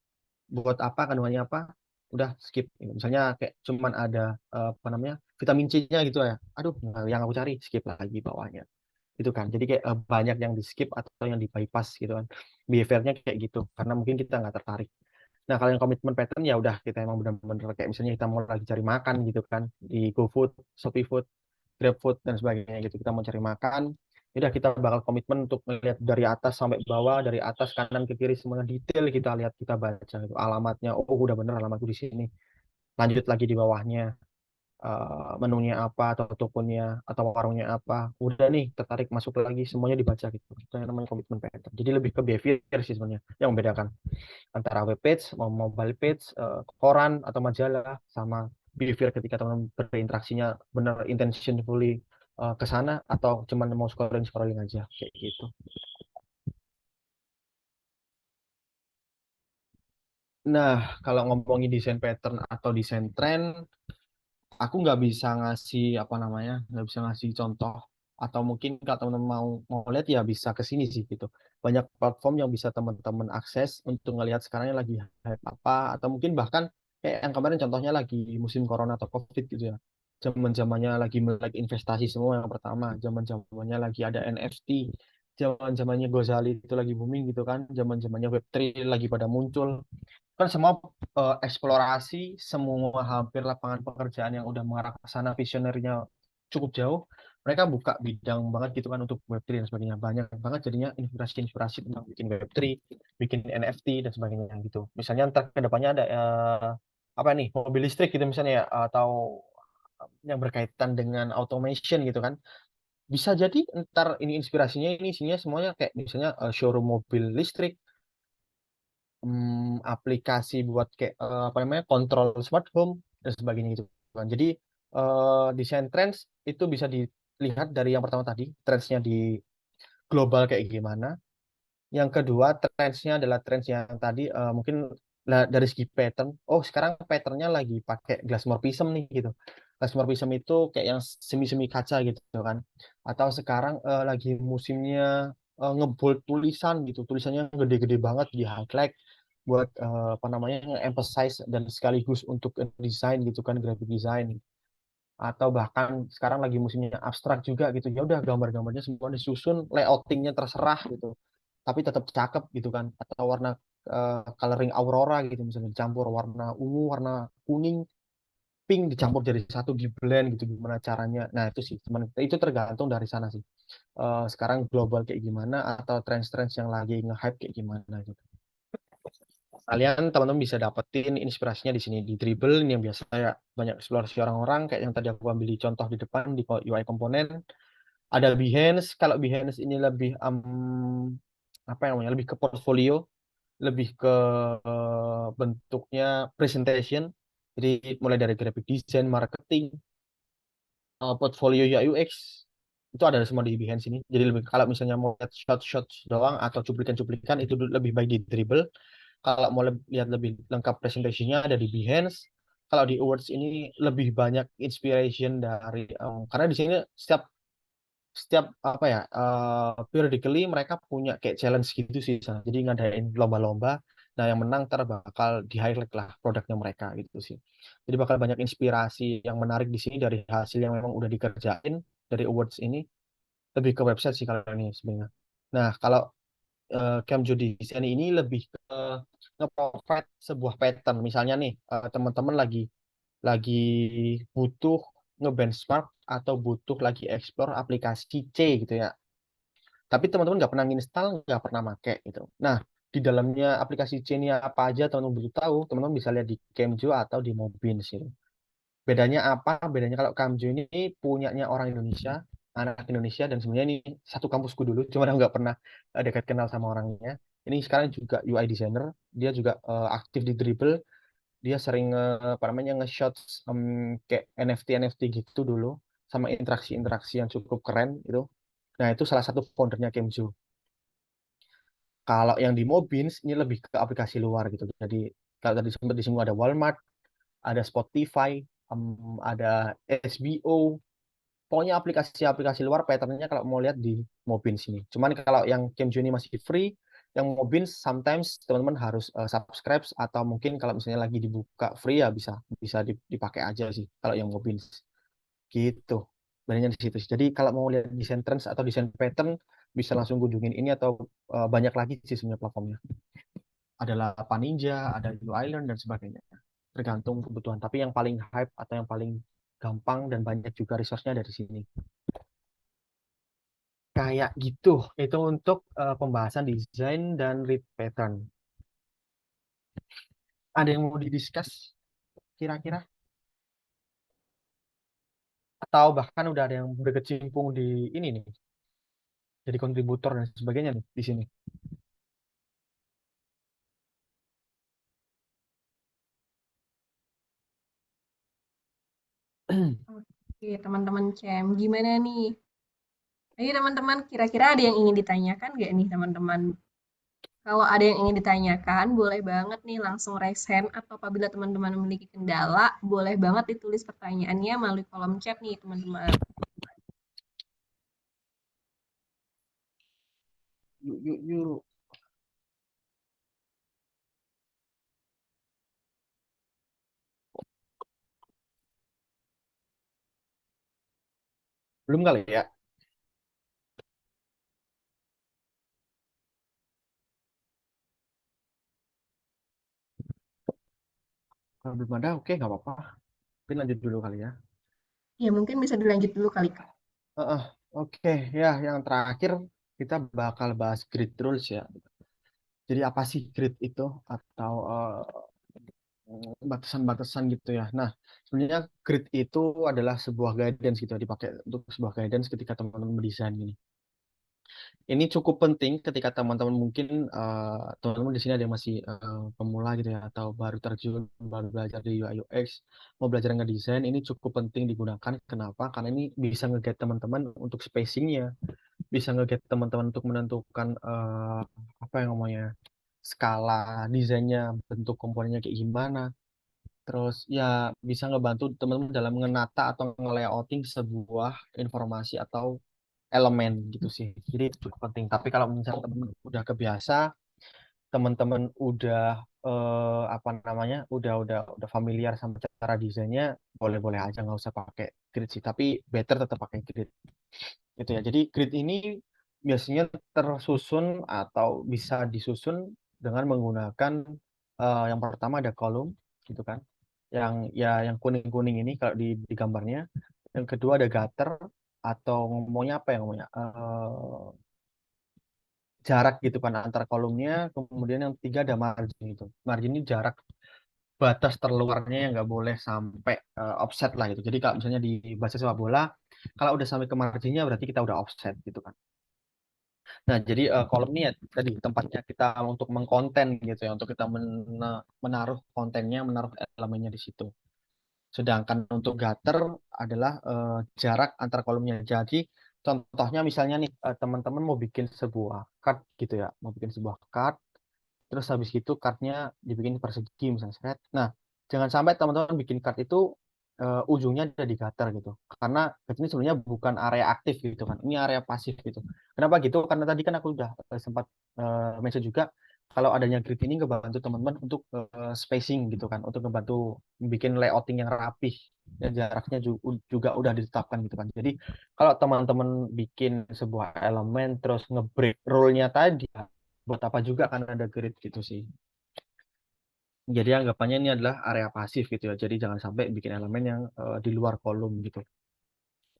buat apa kandungannya apa udah skip gitu. Misalnya kayak cuman ada apa namanya vitamin C-nya gitu ya aduh yang aku cari skip lagi bawahnya itu kan jadi kayak banyak yang di skip atau yang di bypass gitu kan behaviornya kayak gitu karena mungkin kita nggak tertarik. Nah kalau yang komitmen pattern ya udah kita emang benar-benar kayak misalnya kita mau lagi cari makan gitu kan di GoFood, Shopee Food, GrabFood dan sebagainya gitu kita mau cari makan ya udah kita bakal komitmen untuk melihat dari atas sampai bawah dari atas kanan ke kiri semuanya detail kita lihat kita baca gitu alamatnya oh udah bener alamatku di sini lanjut lagi di bawahnya menunya apa atau tokonya atau warungnya apa udah nih tertarik masuk lagi semuanya dibaca gitu itu yang namanya komitmen pattern jadi lebih ke behavior sih sebenarnya yang membedakan antara web page, mobile page, koran atau majalah sama behavior ketika teman-teman berinteraksinya benar intentionally ke sana atau cuman mau scrolling aja kayak gitu. Nah, kalau ngomongin desain pattern atau desain trend, aku nggak bisa ngasih apa namanya, nggak bisa ngasih contoh atau mungkin kalau teman-teman mau mau lihat ya bisa ke sini sih gitu. Banyak platform yang bisa teman-teman akses untuk ngelihat sekarang yang lagi hype apa atau mungkin bahkan kayak yang kemarin contohnya lagi musim corona atau COVID gitu ya. Zaman-zamannya lagi melek investasi semua yang pertama, zaman-zamannya lagi ada NFT, zaman-zamannya Gozali itu lagi booming gitu kan, zaman-zamannya Web3 lagi pada muncul kan semua eksplorasi semua hampir lapangan pekerjaan yang udah mengarah ke sana visionernya cukup jauh mereka buka bidang banget gitu kan untuk Web3 dan sebagainya banyak banget jadinya inspirasi-inspirasi tentang bikin Web3 bikin NFT dan sebagainya gitu misalnya ntar ke depannya ada apa nih mobil listrik gitu misalnya ya atau yang berkaitan dengan automation gitu kan bisa jadi ntar ini inspirasinya ini isinya semuanya kayak misalnya showroom mobil listrik aplikasi buat kayak apa namanya kontrol smart home dan sebagainya gitu kan. Jadi desain trends itu bisa dilihat dari yang pertama tadi trendsnya di global kayak gimana. Yang kedua trendsnya adalah trends yang tadi mungkin Nah, dari segi pattern, oh sekarang patternnya lagi pakai glassmore prism nih gitu. Glassmore prism itu kayak yang semi-semi kaca gitu kan. Atau sekarang lagi musimnya ngebold tulisan gitu. Tulisannya gede-gede banget di highlight buat apa namanya emphasize dan sekaligus untuk desain gitu kan, graphic design. Atau bahkan sekarang lagi musimnya abstrak juga gitu. Ya udah gambar-gambarnya semua disusun, layoutingnya terserah gitu tapi tetap cakep gitu kan atau warna coloring aurora gitu misalnya dicampur warna ungu warna kuning pink dicampur jadi satu di blend gitu gimana caranya nah itu sih cuman itu tergantung dari sana sih. Sekarang global kayak gimana atau trend-trend yang lagi nge-hype kayak gimana gitu kalian teman-teman bisa dapetin inspirasinya di sini di Dribble ini yang biasa ya banyak eksplorasi orang-orang kayak yang tadi aku ambil di contoh di depan di UI komponen ada Behance kalau Behance ini lebih apa yang namanya lebih ke portfolio lebih ke bentuknya presentation. Jadi mulai dari graphic design, marketing, portfolio UI UX itu ada semua di Behance ini. Jadi lebih kalau misalnya mau lihat shot-shot doang atau cuplikan-cuplikan itu lebih baik di Dribble. Kalau mau lihat lebih lengkap presentationnya ada di Behance. Kalau di Awards ini lebih banyak inspiration dari karena di sini setiap setiap apa ya periodically mereka punya kayak challenge gitu sih sana. Jadi ngadain lomba-lomba nah yang menang ntar bakal di highlight lah produknya mereka gitu sih jadi bakal banyak inspirasi yang menarik di sini dari hasil yang memang udah dikerjain dari awards ini lebih ke website sih kalau ini sebenarnya nah kalau Camjo Design ini lebih ke nge-provide sebuah pattern misalnya nih teman-teman lagi butuh nge-benchmark atau butuh lagi explore aplikasi C gitu ya. Tapi teman-teman nggak pernah install, nggak pernah make gitu. Nah, di dalamnya aplikasi C ini apa aja teman-teman butuh tahu, teman-teman bisa lihat di Camjo atau di Mobins gitu. Bedanya apa? Bedanya kalau Camjo ini punyanya orang Indonesia, anak Indonesia, dan sebenarnya ini satu kampusku dulu, cuma aku nggak pernah dekat kenal sama orangnya. Ini sekarang juga UI designer, dia juga aktif di Dribble, dia sering apa namanya nge-shot kayak NFT gitu dulu sama interaksi-interaksi yang cukup keren gitu. Nah, itu salah satu foundernya Kemju. Kalau yang di Mobins ini lebih ke aplikasi luar gitu. Jadi kalau tadi sempat disinggung ada Walmart, ada Spotify, ada SBO, pokoknya aplikasi-aplikasi luar patternnya kalau mau lihat di Mobins ini. Cuman kalau yang Kemju ini masih free, yang Mobins sometimes teman-teman harus subscribe atau mungkin kalau misalnya lagi dibuka free ya bisa bisa dipakai aja sih kalau yang Mobins gitu. Bedanya di situ. Jadi kalau mau lihat desain trends atau desain pattern bisa langsung kunjungin ini atau banyak lagi sih sebenarnya platformnya. Ada Lapa Ninja, ada Island dan sebagainya. Tergantung kebutuhan. Tapi yang paling hype atau yang paling gampang dan banyak juga resource-nya dari sini. Kayak gitu. Itu untuk pembahasan desain dan read pattern. Ada yang mau didiskus kira-kira? Atau bahkan udah ada yang berkecimpung di ini nih, jadi kontributor dan sebagainya nih di sini. Oke, teman-teman CEM, gimana nih? Jadi teman-teman, kira-kira ada yang ingin ditanyakan nggak nih teman-teman? Kalau ada yang ingin ditanyakan, boleh banget nih langsung raise hand atau apabila teman-teman memiliki kendala, boleh banget ditulis pertanyaannya melalui kolom chat nih teman-teman. Yuk, yuk, yuk. Belum kali ya? Kalau belum ada, oke, nggak apa-apa. Mungkin lanjut dulu kali ya. Ya mungkin bisa dilanjut dulu kali Kak. Oke, ya, yang terakhir kita bakal bahas grid rules ya. Jadi apa sih grid itu atau batasan-batasan gitu ya. Nah, sebenarnya grid itu adalah sebuah guidance gitu ya, dipakai untuk sebuah guidance ketika teman-teman mendesain ini. Ini cukup penting ketika teman-teman mungkin teman-teman di sini ada yang masih pemula gitu ya atau baru terjun baru belajar di UI UX mau belajar ngedesain ini cukup penting digunakan. Kenapa? Karena ini bisa nge-guide teman-teman untuk spacingnya, bisa nge-guide teman-teman untuk menentukan apa yang namanya skala desainnya, bentuk komponennya kayak gimana. Terus ya bisa ngebantu teman-teman dalam menata atau nge-layouting sebuah informasi atau elemen gitu sih. Jadi itu cukup penting. Tapi kalau misalnya teman udah kebiasa, teman-teman udah apa namanya, udah familiar sama cara desainnya, boleh-boleh aja nggak usah pakai grid sih. Tapi better tetap pakai grid gitu ya. Jadi grid ini biasanya tersusun atau bisa disusun dengan menggunakan yang pertama ada kolom gitu kan. Yang kuning-kuning ini kalau di gambarnya. Yang kedua ada gutter atau ngomongnya apa ya ngomongnya? Jarak gitu kan antar kolomnya. Kemudian yang ketiga ada margin itu. Margin ini jarak batas terluarnya yang nggak boleh sampai offset lah gitu. Jadi kalau misalnya di bahasa sepak bola, kalau udah sampai ke marginnya berarti kita udah offset gitu kan. Nah, jadi kolom ini ya tadi tempatnya kita untuk mengkonten gitu ya, untuk kita menaruh kontennya, menaruh elemennya di situ. Sedangkan untuk gutter adalah jarak antar kolomnya. Jadi contohnya misalnya nih teman-teman mau bikin sebuah card gitu ya, mau bikin sebuah card, terus habis itu cardnya dibikin persegi misalnya. Nah, jangan sampai teman-teman bikin card itu ujungnya ada di gutter gitu. Karena ini sebenarnya bukan area aktif gitu kan. Ini area pasif gitu. Kenapa gitu? Karena tadi kan aku udah sempat mention juga kalau adanya grid ini ngebantu teman-teman untuk spacing gitu kan, untuk ngebantu bikin layouting yang rapih dan jaraknya juga udah ditetapkan gitu kan. Jadi kalau teman-teman bikin sebuah elemen terus nge-break rule-nya tadi, buat apa juga kan ada grid gitu sih. Jadi anggapannya ini adalah area pasif gitu ya. Jadi jangan sampai bikin elemen yang di luar kolom gitu.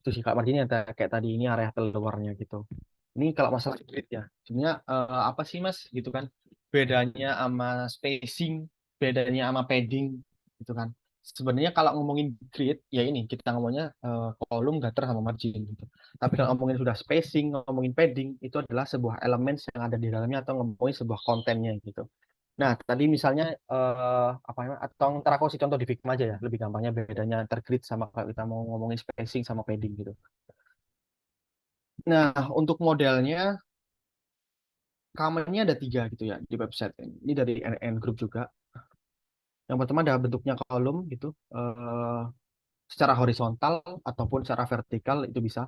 Itu sih Kak Margin yang kayak tadi ini area keluarnya gitu. Ini kalau masalah grid ya. Sebenarnya apa sih Mas gitu kan? Bedanya sama spacing, bedanya sama padding gitu kan. Sebenarnya kalau ngomongin grid ya ini kita ngomongnya kolom, gutter sama margin gitu. Tapi kalau ngomongin sudah spacing, ngomongin padding itu adalah sebuah elemen yang ada di dalamnya atau ngomongin sebuah kontennya gitu. Nah, tadi misalnya apa namanya? Atau ntar aku kasih contoh di Figma aja ya, lebih gampangnya bedanya antar grid sama kalau kita mau ngomongin spacing sama padding gitu. Nah, untuk modelnya common-nya ada 3 gitu ya di website ini. Ini dari NN Group juga. Yang pertama ada bentuknya kolom gitu, secara horizontal ataupun secara vertikal itu bisa.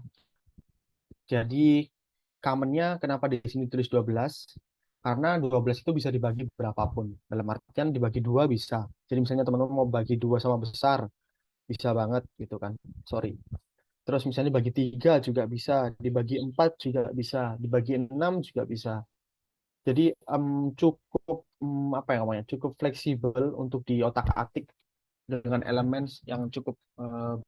Jadi common-nya kenapa di sini tulis 12? Karena 12 itu bisa dibagi berapapun. Dalam artian dibagi dua bisa. Jadi misalnya teman-teman mau bagi dua sama besar, bisa banget gitu kan. Sorry. Terus misalnya dibagi tiga juga bisa, dibagi empat juga bisa, dibagi enam juga bisa. Jadi cukup apa ya namanya, cukup fleksibel untuk diotak-atik dengan elemen yang cukup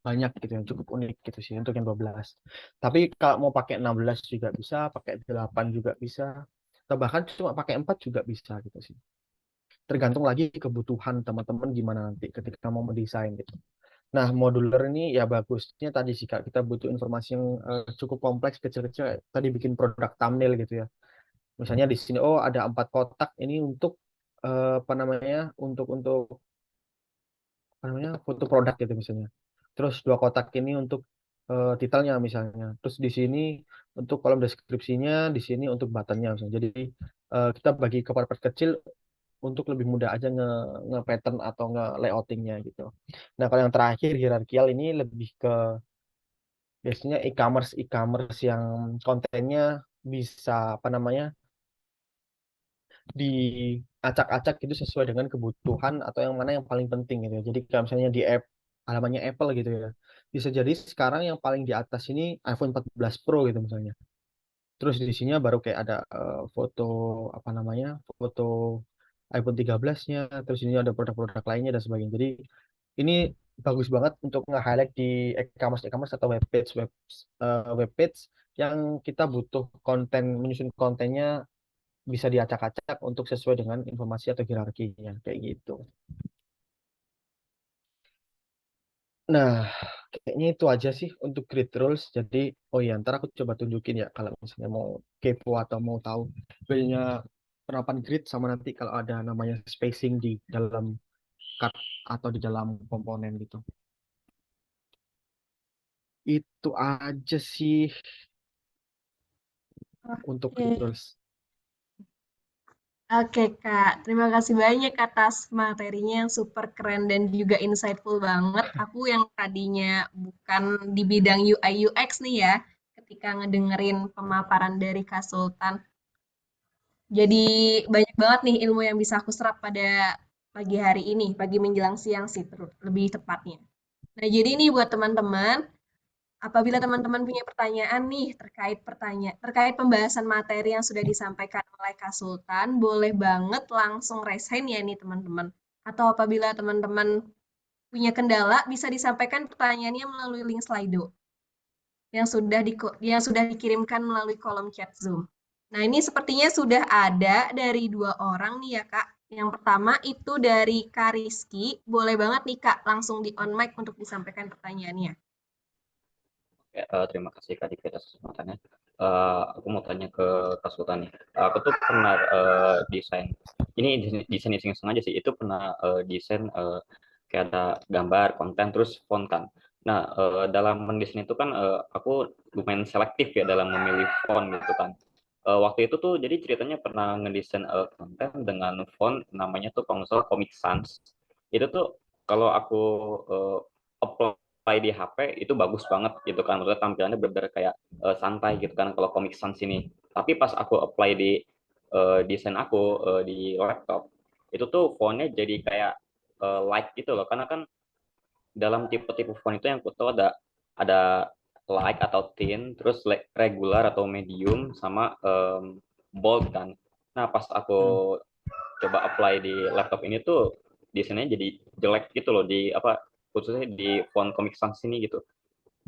banyak gitu, yang cukup unik gitu sih untuk yang 12. Tapi kalau mau pakai 16 juga bisa, pakai 8 juga bisa, atau bahkan cuma pakai 4 juga bisa gitu sih. Tergantung lagi kebutuhan teman-teman gimana nanti ketika mau mendesain gitu. Nah, modular ini ya bagusnya tadi sih Kak, kita butuh informasi yang cukup kompleks, kecil-kecil, tadi bikin produk thumbnail gitu ya. Misalnya di sini, oh ada 4 kotak ini untuk apa namanya, untuk apa namanya, foto produk gitu misalnya. Terus 2 kotak ini untuk titelnya misalnya. Terus di sini untuk kolom deskripsinya, di sini untuk buttonnya misalnya. Jadi kita bagi ke part-part kecil untuk lebih mudah aja nge-pattern atau nge-layoutingnya gitu. Nah, kalau yang terakhir hierarkial ini lebih ke biasanya e-commerce yang kontennya bisa apa namanya diacak-acak gitu sesuai dengan kebutuhan atau yang mana yang paling penting gitu ya. Jadi kalau misalnya di app halamannya Apple gitu ya, bisa jadi sekarang yang paling di atas ini iPhone 14 Pro gitu misalnya. Terus di sini baru kayak ada foto apa namanya, foto iPhone 13-nya, terus ini ada produk-produk lainnya dan sebagainya. Jadi ini bagus banget untuk nge-highlight di e-commerce atau webpage yang kita butuh konten, menyusun kontennya bisa diacak-acak untuk sesuai dengan informasi atau hierarkinya kayak gitu. Nah, kayaknya itu aja sih untuk grid rules. Jadi, oh iya, ntar aku coba tunjukin ya kalau misalnya mau kepo atau mau tahu bedanya penerapan grid sama nanti kalau ada namanya spacing di dalam card atau di dalam komponen gitu. Itu aja sih untuk Oke. grid rules. Oke Kak, terima kasih banyak atas materinya yang super keren dan juga insightful banget. Aku yang tadinya bukan di bidang UI UX nih ya, ketika ngedengerin pemaparan dari Kak Sultan. Jadi banyak banget nih ilmu yang bisa aku serap pada pagi hari ini, pagi menjelang siang sih lebih tepatnya. Nah, jadi ini buat teman-teman, apabila teman-teman punya pertanyaan nih terkait pembahasan materi yang sudah disampaikan oleh Kak Sultan, boleh banget langsung raise hand ya nih teman-teman. Atau apabila teman-teman punya kendala, bisa disampaikan pertanyaannya melalui link Slido yang sudah dikirimkan melalui kolom chat Zoom. Nah, ini sepertinya sudah ada dari 2 orang nih ya, Kak. Yang pertama itu dari Kak Rizky. Boleh banget nih, Kak, langsung di on mic untuk disampaikan pertanyaannya. Oke, terima kasih Kak Diki atas kesempatannya. Aku mau tanya ke Kak Sultan nih. Aku tuh pernah desain, ini desain iseng-iseng aja sih, itu pernah desain kayak ada gambar, konten, terus font kan. Nah, dalam mendesain itu kan aku lumayan selektif ya dalam memilih font gitu kan. Waktu itu tuh jadi ceritanya pernah ngedesain konten dengan font namanya tuh kalau nggak salah Comic Sans. Itu tuh kalau aku uh, apply di HP itu bagus banget gitu kan, maksudnya tampilannya benar-benar kayak santai gitu kan kalau Comic Sans ini. Tapi pas aku apply di desain aku di laptop, itu tuh fontnya jadi kayak light gitu loh, karena kan dalam tipe-tipe font itu yang aku tahu ada light atau thin, terus regular atau medium, sama bold kan. Nah pas aku coba apply di laptop ini tuh desainnya jadi jelek gitu loh, di apa, khususnya di font Comic Sans ini gitu.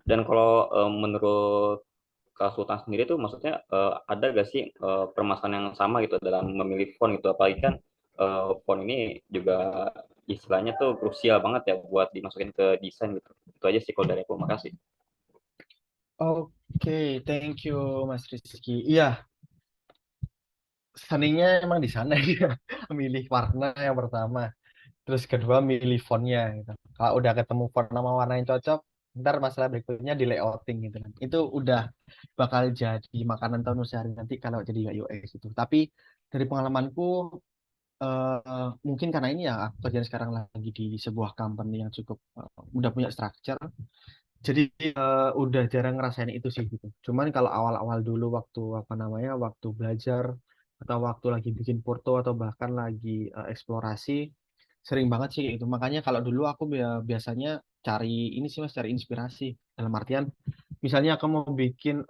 Dan kalau menurut Kak Sultan sendiri tuh maksudnya ada gak sih permasalahan yang sama gitu dalam memilih font gitu, apalagi kan font ini juga istilahnya tuh krusial banget ya buat dimasukin ke desain gitu. Itu aja sih kalau dari aku. Makasih. Oke, thank you Mas Rizky. Iya, seninya emang di sana ya. Milih warna yang pertama. Terus kedua milih fontnya gitu. Kalau udah ketemu font sama warna yang cocok, ntar masalah berikutnya di layouting gitu kan. Itu udah bakal jadi makanan tahun sehari nanti kalau jadi UI UX itu. Tapi dari pengalamanku, mungkin karena ini ya aku kerjaan sekarang lagi di sebuah company yang cukup udah punya structure. Jadi udah jarang ngerasain itu sih gitu. Cuman kalau awal-awal dulu waktu apa namanya, waktu belajar atau waktu lagi bikin porto atau bahkan lagi eksplorasi, sering banget sih itu. Makanya kalau dulu aku biasanya cari ini sih Mas, cari inspirasi. Dalam artian, misalnya aku mau bikin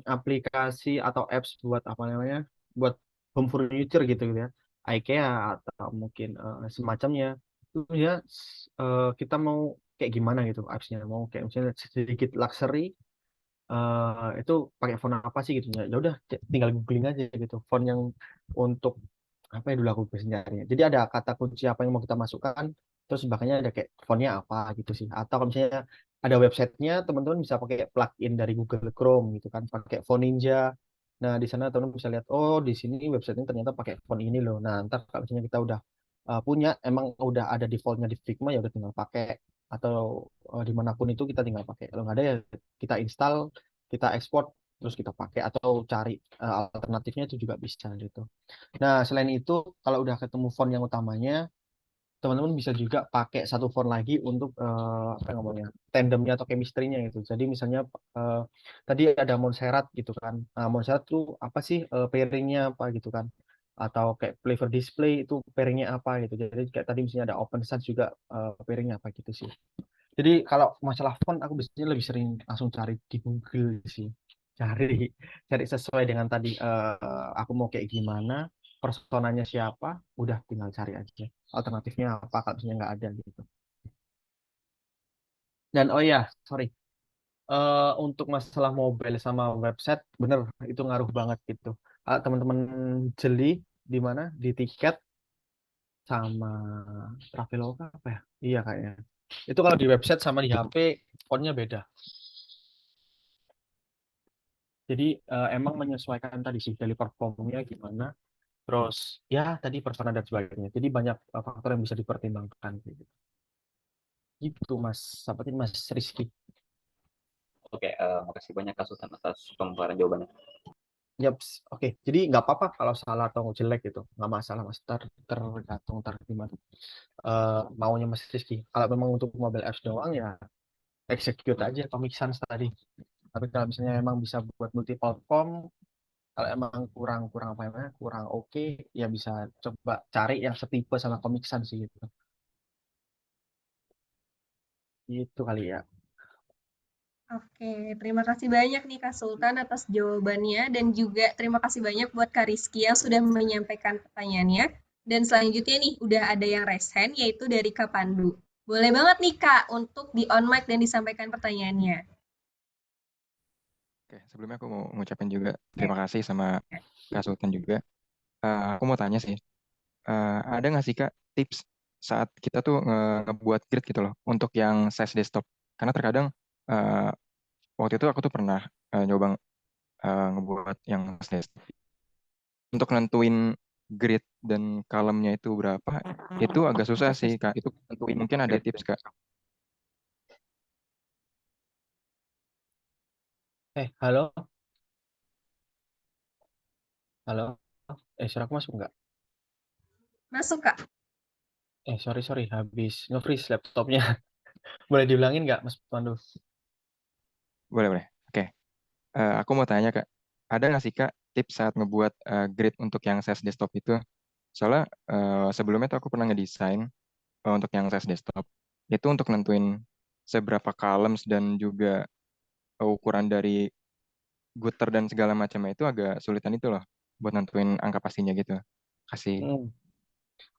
aplikasi atau apps buat apa namanya, buat home furniture gitu ya, IKEA atau mungkin semacamnya. Itu ya kita mau kayak gimana gitu appsnya, mau kayak misalnya sedikit luxury, itu pakai font apa sih gitu ya. Ya udah tinggal googling aja gitu font yang untuk apa yang dulu aku bisa nyarinya. Jadi ada kata kunci apa yang mau kita masukkan, terus bahkannya ada kayak fontnya apa gitu sih. Atau kalau misalnya ada websitenya, teman-teman bisa pakai plugin dari Google Chrome gitu kan, pakai font Ninja. Nah di sana teman-teman bisa lihat, oh di sini websitenya ternyata pakai font ini loh. Nah ntar kalau misalnya kita udah punya, emang udah ada defaultnya di Figma, ya udah tinggal pakai. Atau dimanapun itu kita tinggal pakai. Kalau nggak ada ya kita install, kita ekspor, terus kita pakai, atau cari alternatifnya itu juga bisa gitu. Nah, selain itu, kalau udah ketemu font yang utamanya, teman-teman bisa juga pakai satu font lagi untuk apa namanya, tandemnya atau chemistry-nya gitu. Jadi misalnya eh, tadi ada Montserrat gitu kan. Nah, Montserrat tuh apa sih pairing-nya apa gitu kan? Atau kayak flavor display itu pairing-nya apa gitu. Jadi kayak tadi misalnya ada Open Sans juga pairing-nya apa gitu sih. Jadi kalau masalah font aku biasanya lebih sering langsung cari di Google sih. Cari cari sesuai dengan tadi aku mau kayak gimana, personanya siapa, udah tinggal cari aja. Alternatifnya apa kalau misalnya nggak ada gitu. Dan oh ya, sorry. Untuk masalah mobile sama website, bener itu ngaruh banget gitu. Teman-teman jeli di mana? Di tiket sama Traveloka apa ya? Iya kayaknya. Itu kalau di website sama di HP, fontnya beda. Jadi emang menyesuaikan tadi sih dari performnya gimana, terus ya tadi persona dan sebagainya. Jadi banyak faktor yang bisa dipertimbangkan gitu. Gitu Mas, sahabat Mas Rizky. Oke, makasih banyak Kak Sultan atas pemaparan jawabannya. Yaps, oke. Jadi nggak apa-apa kalau salah atau jelek gitu, nggak masalah mas. Tergantung gimana maunya Mas Rizky. Kalau memang untuk mobile apps doang ya execute aja Comic Sans tadi. Tapi kalau misalnya memang bisa buat multi platform, kalau emang kurang kurang apa namanya kurang oke, ya bisa coba cari yang setipe sama Comic Sans sih gitu. Itu kali ya. Oke, terima kasih banyak nih Kak Sultan atas jawabannya dan juga terima kasih banyak buat Kak Rizky yang sudah menyampaikan pertanyaannya. Dan selanjutnya nih udah ada yang raise hand yaitu dari Kak Pandu. Boleh banget nih Kak untuk di on mic dan disampaikan pertanyaannya. Oke, sebelumnya aku mau ngucapin juga terima kasih sama Kak Sultan juga. Aku mau tanya sih, ada nggak sih Kak tips saat kita tuh ngebuat grid gitu loh untuk yang size desktop? Karena terkadang eh, waktu itu aku tuh pernah nyoba ngebuat yang size desktop. Untuk nentuin grid dan column-nya itu berapa, itu agak susah sih Kak. Itu mungkin ada tips Kak. Halo, halo. Suara aku masuk nggak? Masuk Kak. Sorry, habis nge-freeze laptopnya. Boleh diulangin nggak, Mas Pandu? Boleh, boleh. Oke. Aku mau tanya Kak, ada nggak sih Kak tips saat ngebuat grid untuk yang size desktop itu? Soalnya sebelumnya tuh aku pernah ngedesain untuk yang size desktop. Itu untuk nentuin seberapa columns dan juga ukuran dari gutter dan segala macamnya itu agak sulitan itu loh buat nentuin angka pastinya gitu. Kasih. Hmm,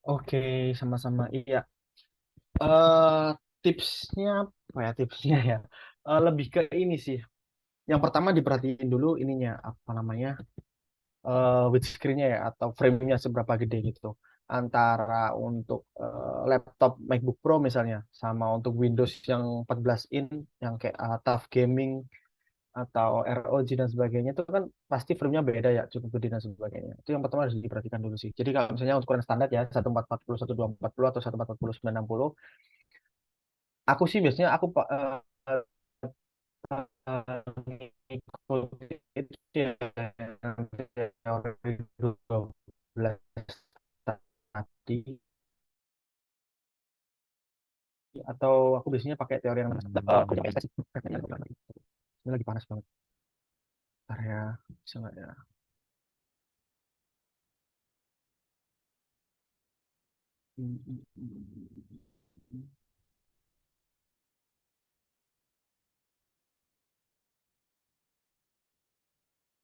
Oke, sama-sama. Iya. eh Tipsnya apa ya? Tipsnya ya. Lebih ke ini sih. Yang pertama diperhatiin dulu ininya apa namanya? Widescreen-nya ya atau frame-nya seberapa gede gitu. Antara untuk laptop MacBook Pro misalnya sama untuk Windows yang 14 in yang kayak TUF Gaming atau ROG dan sebagainya itu kan pasti frame-nya beda ya, cukup gede dan sebagainya. Itu yang pertama harus diperhatikan dulu sih. Jadi kalau misalnya ukuran standar ya 1440, 1240 atau 1440 960, aku sih biasanya aku ngikutin itu ya, yang teori 12 tadi, atau aku biasanya pakai teori yang ini lagi panas banget area bisa nggak ya.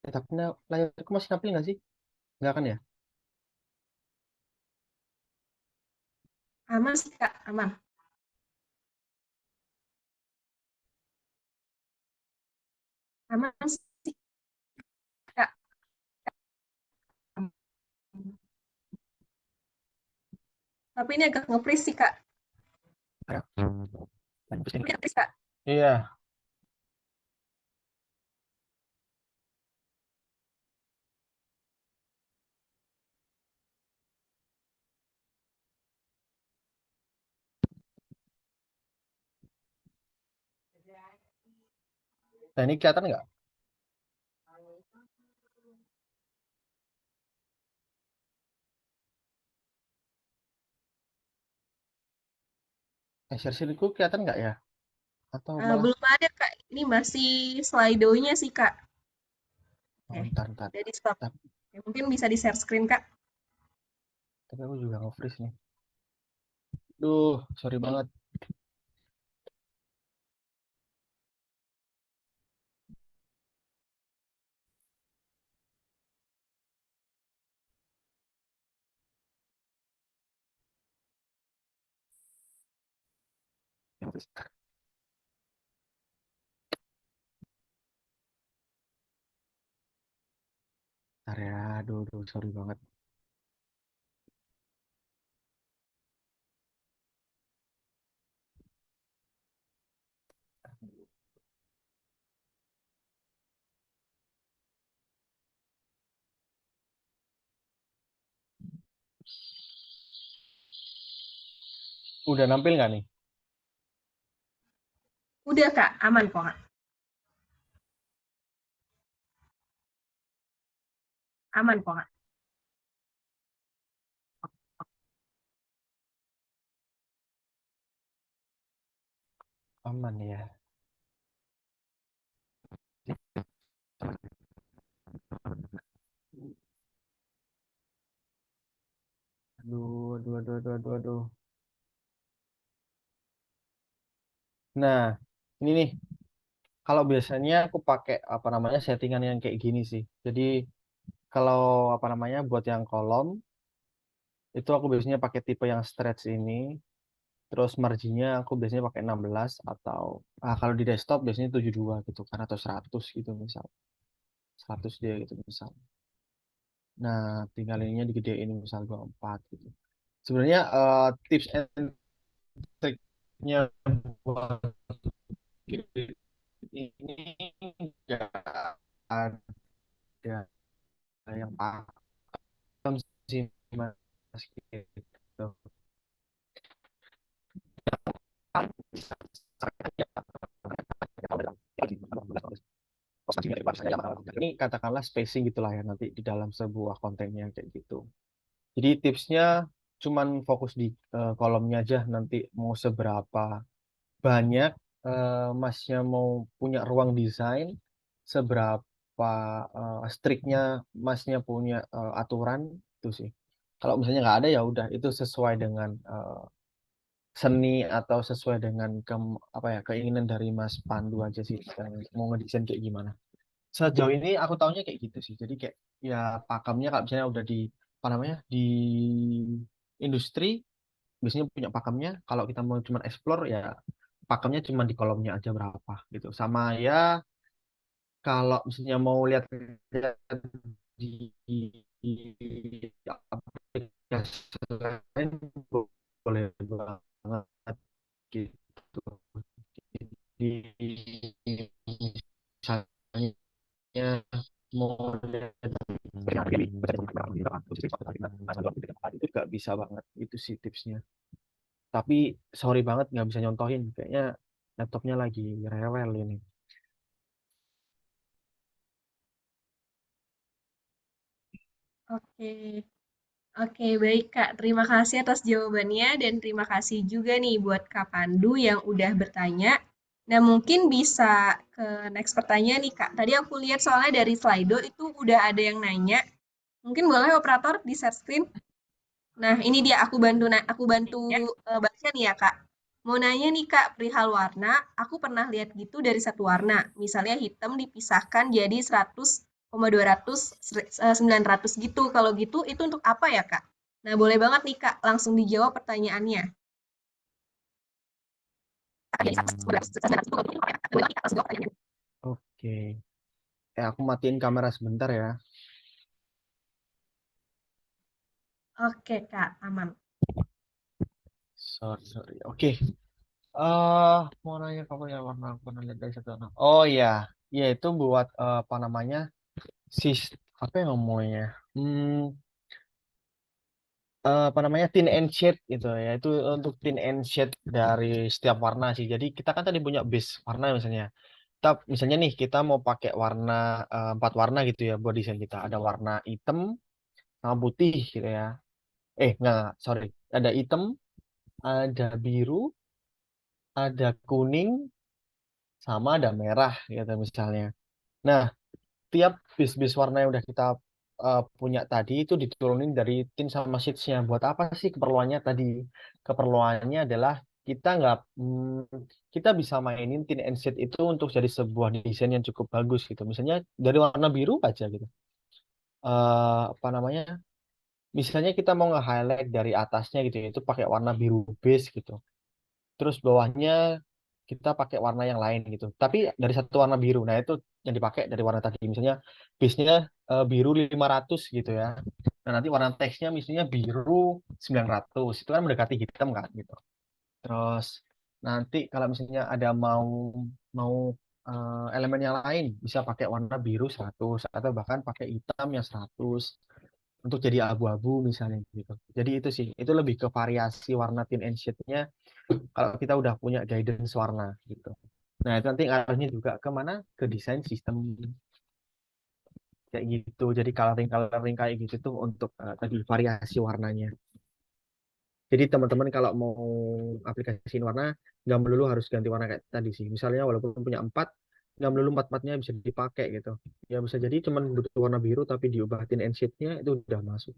Tapi layarku masih nampil nggak sih? Nggak kan ya? Aman sih Kak, aman. Aman sih Kak. Tapi ini agak nge-freeze sih Kak. Ya. Nge-freeze Kak. Iya. Nah ini kelihatan nggak? Share-shareku kelihatan nggak ya? Atau malah Belum ada Kak, ini masih Slido-nya sih Kak. Oke, ntar. jadi stop. Tapi, Ya, mungkin bisa di share screen Kak. tapi aku juga nge-freeze nih. Duh, sorry banget. Ntar ya, aduh, sorry banget. Udah nampil nggak nih? Udah Kak, aman kok Kak. Aman kok, Kak. Aman ya. Aduh, aduh, aduh, aduh, aduh, aduh. Nah, ini nih. Kalau biasanya aku pakai apa namanya settingan yang kayak gini sih. Jadi kalau apa namanya buat yang kolom itu aku biasanya pakai tipe yang stretch ini. Terus marginnya aku biasanya pakai 16 atau kalau di desktop biasanya 72 gitu kan atau 100 gitu misal. 100 dia gitu misal. Nah, tinggal ininya digedein misal 24 gitu. Sebenarnya tips and triknya buat ini nggak ada yang paham sih mas gitu. Ini katakanlah spacing gitulah ya nanti di dalam sebuah kontennya kayak gitu. Jadi tipsnya cuman fokus di kolomnya aja nanti mau seberapa banyak masnya mau punya ruang desain, seberapa striknya masnya punya aturan itu sih. Kalau misalnya nggak ada ya udah itu sesuai dengan seni atau sesuai dengan apa ya keinginan dari Mas Pandu aja sih mau ngedesain kayak gimana. Sejauh ini aku tahunya kayak gitu sih. Jadi kayak ya pakemnya kalau misalnya udah di apa namanya di industri biasanya punya pakemnya. Kalau kita mau cuma explore ya pakemnya cuma di kolomnya aja berapa gitu. Sama ya kalau misalnya mau lihat di aplikasi lain boleh banget gitu. Jadi misalnya mau lihat itu nggak bisa banget itu sih tipsnya. Tapi sorry banget nggak bisa nyontohin kayaknya laptopnya lagi rewel ini. Oke. Oke, baik Kak. Terima kasih atas jawabannya dan terima kasih juga nih buat Kak Pandu yang udah bertanya. Nah, mungkin bisa ke next pertanyaan nih Kak. Tadi aku lihat soalnya dari Slido itu udah ada yang nanya. Mungkin boleh operator di share screen. Nah, ini dia aku bantu baca nih ya Kak. Mau nanya nih Kak, perihal warna, aku pernah lihat gitu dari satu warna. Misalnya hitam dipisahkan jadi 100,200, 900 gitu. Kalau gitu itu untuk apa ya Kak? Nah, boleh banget nih Kak, langsung dijawab pertanyaannya. Oke, aku matiin kamera sebentar ya. Oke Kak, aman. Sorry, sorry. Oke. Mau nanya kamu ya warna aku pernah lihat dari satu warna. Oh iya, ya itu buat apa namanya sis apa yang ngomongnya? Hmm, apa namanya tint and shade gitu ya. Itu untuk tint and shade dari setiap warna sih. Jadi kita kan tadi punya base warna misalnya. Kita misalnya nih kita mau pakai warna 4 warna gitu ya buat desain kita. Ada warna hitam sama putih gitu ya. Enggak, sorry. Ada hitam, ada biru, ada kuning, sama ada merah gitu misalnya. Nah, tiap bis-bis warna yang udah kita punya tadi itu diturunin dari tint sama shades-nya. Buat apa sih keperluannya tadi? Keperluannya adalah kita nggak kita bisa mainin tint and shade itu untuk jadi sebuah desain yang cukup bagus gitu. Misalnya dari warna biru aja gitu. Apa namanya? Misalnya kita mau nge-highlight dari atasnya gitu ya, itu pakai warna biru base gitu. Terus bawahnya kita pakai warna yang lain gitu. Tapi dari satu warna biru. Nah, itu yang dipakai dari warna tadi. Misalnya base-nya biru 500 gitu ya. Nah, nanti warna teksnya misalnya biru 900. Itu kan mendekati hitam kan gitu. Terus nanti kalau misalnya ada mau mau elemen yang lain bisa pakai warna biru 100 atau bahkan pakai hitam yang 100 untuk jadi abu-abu misalnya gitu. Jadi itu sih, itu lebih ke variasi warna tint and shade-nya kalau kita udah punya guidance warna gitu. Nah, itu nanti arahnya juga ke mana? Ke desain sistem. kayak gitu. Jadi coloring kayak gitu tuh untuk tadi variasi warnanya. Jadi teman-teman kalau mau aplikasiin warna, nggak melulu harus ganti warna kayak tadi sih. Misalnya walaupun punya 4, nggak melulu 4-4-nya bisa dipakai gitu. Ya bisa jadi cuman butuh warna biru tapi diubahin end shade-nya itu udah masuk.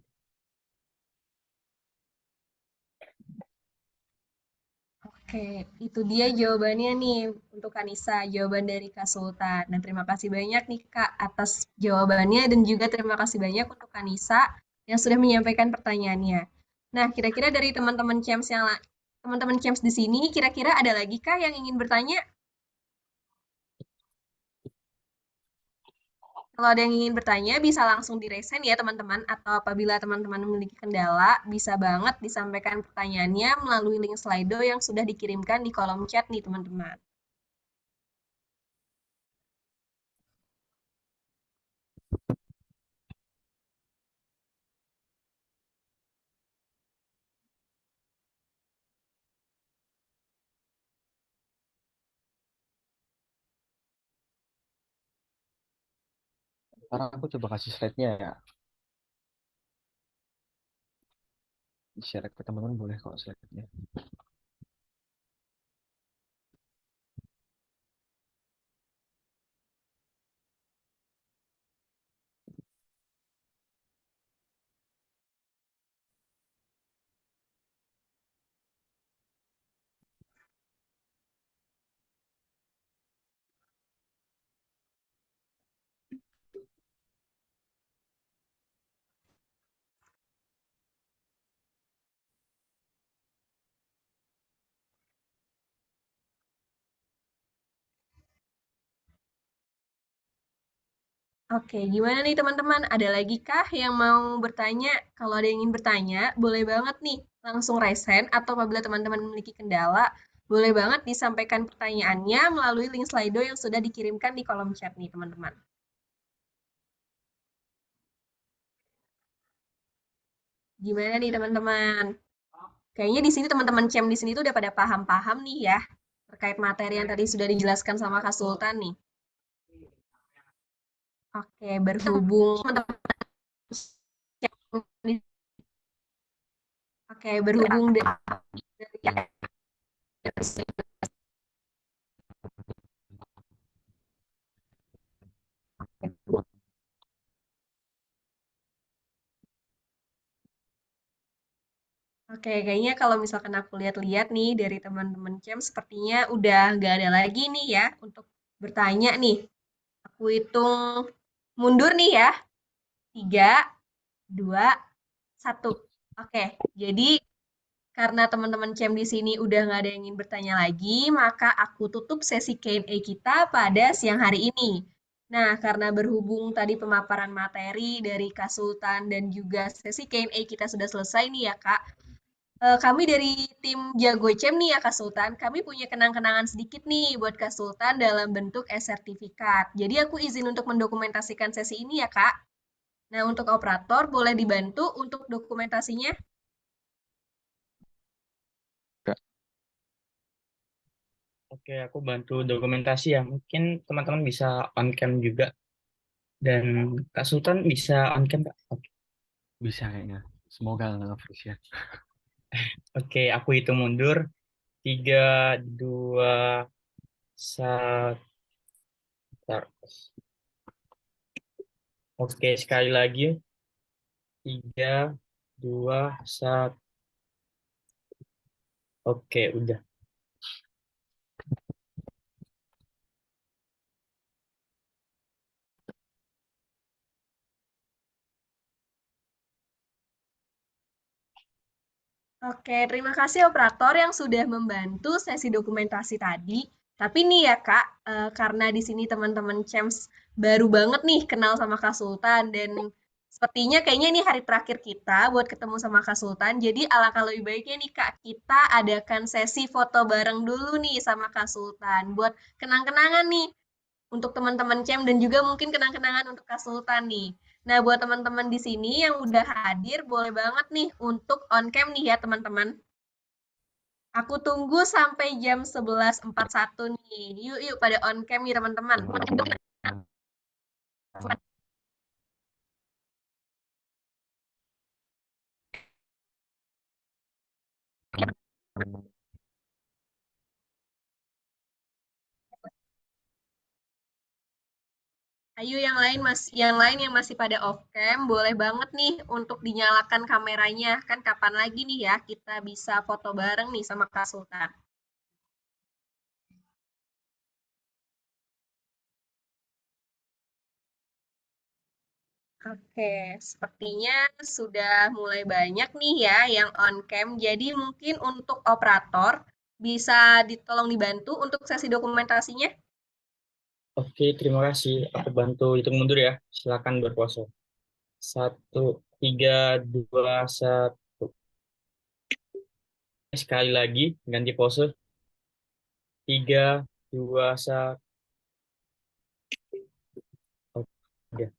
Oke, itu dia jawabannya nih untuk Kanisa, jawaban dari Kak Sultan. Dan terima kasih banyak nih Kak atas jawabannya dan juga terima kasih banyak untuk Kanisa yang sudah menyampaikan pertanyaannya. Nah, kira-kira dari teman-teman Champs di sini, kira-kira ada lagi Kak yang ingin bertanya? Kalau ada yang ingin bertanya, bisa langsung di-raise ya teman-teman, atau apabila teman-teman memiliki kendala, bisa banget disampaikan pertanyaannya melalui link Slido yang sudah dikirimkan di kolom chat nih teman-teman. Sekarang aku coba kasih slide-nya ya. Share ke teman-teman boleh kok slide-nya. Oke, gimana nih teman-teman? Ada lagi kah yang mau bertanya? Kalau ada yang ingin bertanya, boleh banget nih langsung raise hand atau apabila teman-teman memiliki kendala, boleh banget disampaikan pertanyaannya melalui link Slido yang sudah dikirimkan di kolom chat nih teman-teman. Gimana nih teman-teman? Kayaknya di sini teman-teman Cem di sini tuh udah pada paham-paham nih ya terkait materi yang tadi sudah dijelaskan sama Kak Sultan nih. Oke, berhubung teman-teman Oke, berhubung dari Oke, kayaknya kalau misalkan aku lihat-lihat nih dari teman-teman Cem, sepertinya udah nggak ada lagi nih ya untuk bertanya nih. Aku hitung mundur nih ya. 3, 2, 1. Oke, jadi karena teman-teman Cem di sini udah nggak ada yang ingin bertanya lagi, maka aku tutup sesi Q&A kita pada siang hari ini. Nah, karena berhubung tadi pemaparan materi dari Kak Sultan dan juga sesi Q&A kita sudah selesai nih ya Kak, kami dari tim Jago Cem nih ya Kak Sultan, kami punya kenang-kenangan sedikit nih buat Kak Sultan dalam bentuk e-sertifikat. Jadi aku izin untuk mendokumentasikan sesi ini ya Kak. Nah, untuk operator boleh dibantu untuk dokumentasinya? Kak. Oke, aku bantu dokumentasi ya. Mungkin teman-teman bisa on cam juga. Dan Kak Sultan bisa on cam, Kak? Oke, Bisa kayaknya. Semoga nggak freeze ya. Oke, aku hitung mundur. 3, 2, 1. Oke, sekali lagi. 3, 2, 1. Oke, udah. Oke, terima kasih operator yang sudah membantu sesi dokumentasi tadi. Tapi nih ya Kak, karena di sini teman-teman CEMS baru banget nih kenal sama Kak Sultan dan sepertinya kayaknya ini hari terakhir kita buat ketemu sama Kak Sultan. Jadi alangkah lebih baiknya nih Kak, kita adakan sesi foto bareng dulu nih sama Kak Sultan buat kenang-kenangan nih untuk teman-teman CEM dan juga mungkin kenang-kenangan untuk Kak Sultan nih. Nah, buat teman-teman di sini yang udah hadir, boleh banget nih untuk on cam nih ya teman-teman. Aku tunggu sampai jam 11.41 nih. Yuk, yuk pada on cam nih teman-teman. Ayo yang lain yang masih pada off cam, boleh banget nih untuk dinyalakan kameranya. Kan kapan lagi nih ya kita bisa foto bareng nih sama Kak Sultan. Oke, sepertinya sudah mulai banyak nih ya yang on cam. Jadi mungkin untuk operator bisa ditolong dibantu untuk sesi dokumentasinya. Oke, terima kasih. Aku bantu hitung mundur ya. Silakan berpose. 1, 3, 2, 1. Sekali lagi, ganti pose. 3, 2, 1. Oke.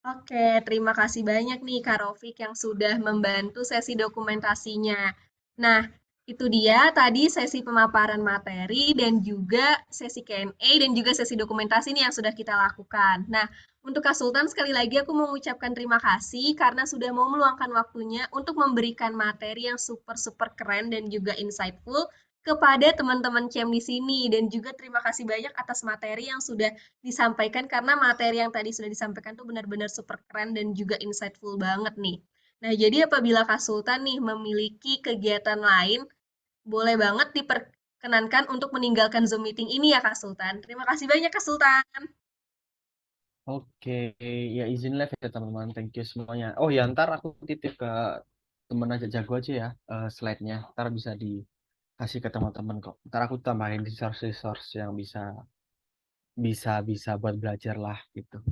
Oke, terima kasih banyak nih Kak Rofik yang sudah membantu sesi dokumentasinya. Nah, itu dia tadi sesi pemaparan materi dan juga sesi Q&A dan juga sesi dokumentasi nih yang sudah kita lakukan. Nah, untuk Kak Sultan sekali lagi aku mau mengucapkan terima kasih karena sudah mau meluangkan waktunya untuk memberikan materi yang super keren dan juga insightful kepada teman-teman CEM di sini dan juga terima kasih banyak atas materi yang sudah disampaikan karena materi yang tadi sudah disampaikan tuh benar-benar super keren dan juga insightful banget nih. Nah, jadi apabila Kak Sultan nih memiliki kegiatan lain, boleh banget diperkenankan untuk meninggalkan Zoom meeting ini ya Kak Sultan. Terima kasih banyak Kak Sultan. Oke, ya izin live ya teman-teman. Thank you semuanya. Oh ya, ntar aku titip ke temen aja jago aja ya slide-nya. Ntar bisa dikasih ke teman-teman kok. Ntar aku tambahin resource-resource yang bisa buat belajar lah gitu.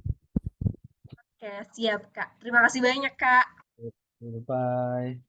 Oke, siap Kak. Terima kasih banyak Kak. Bye.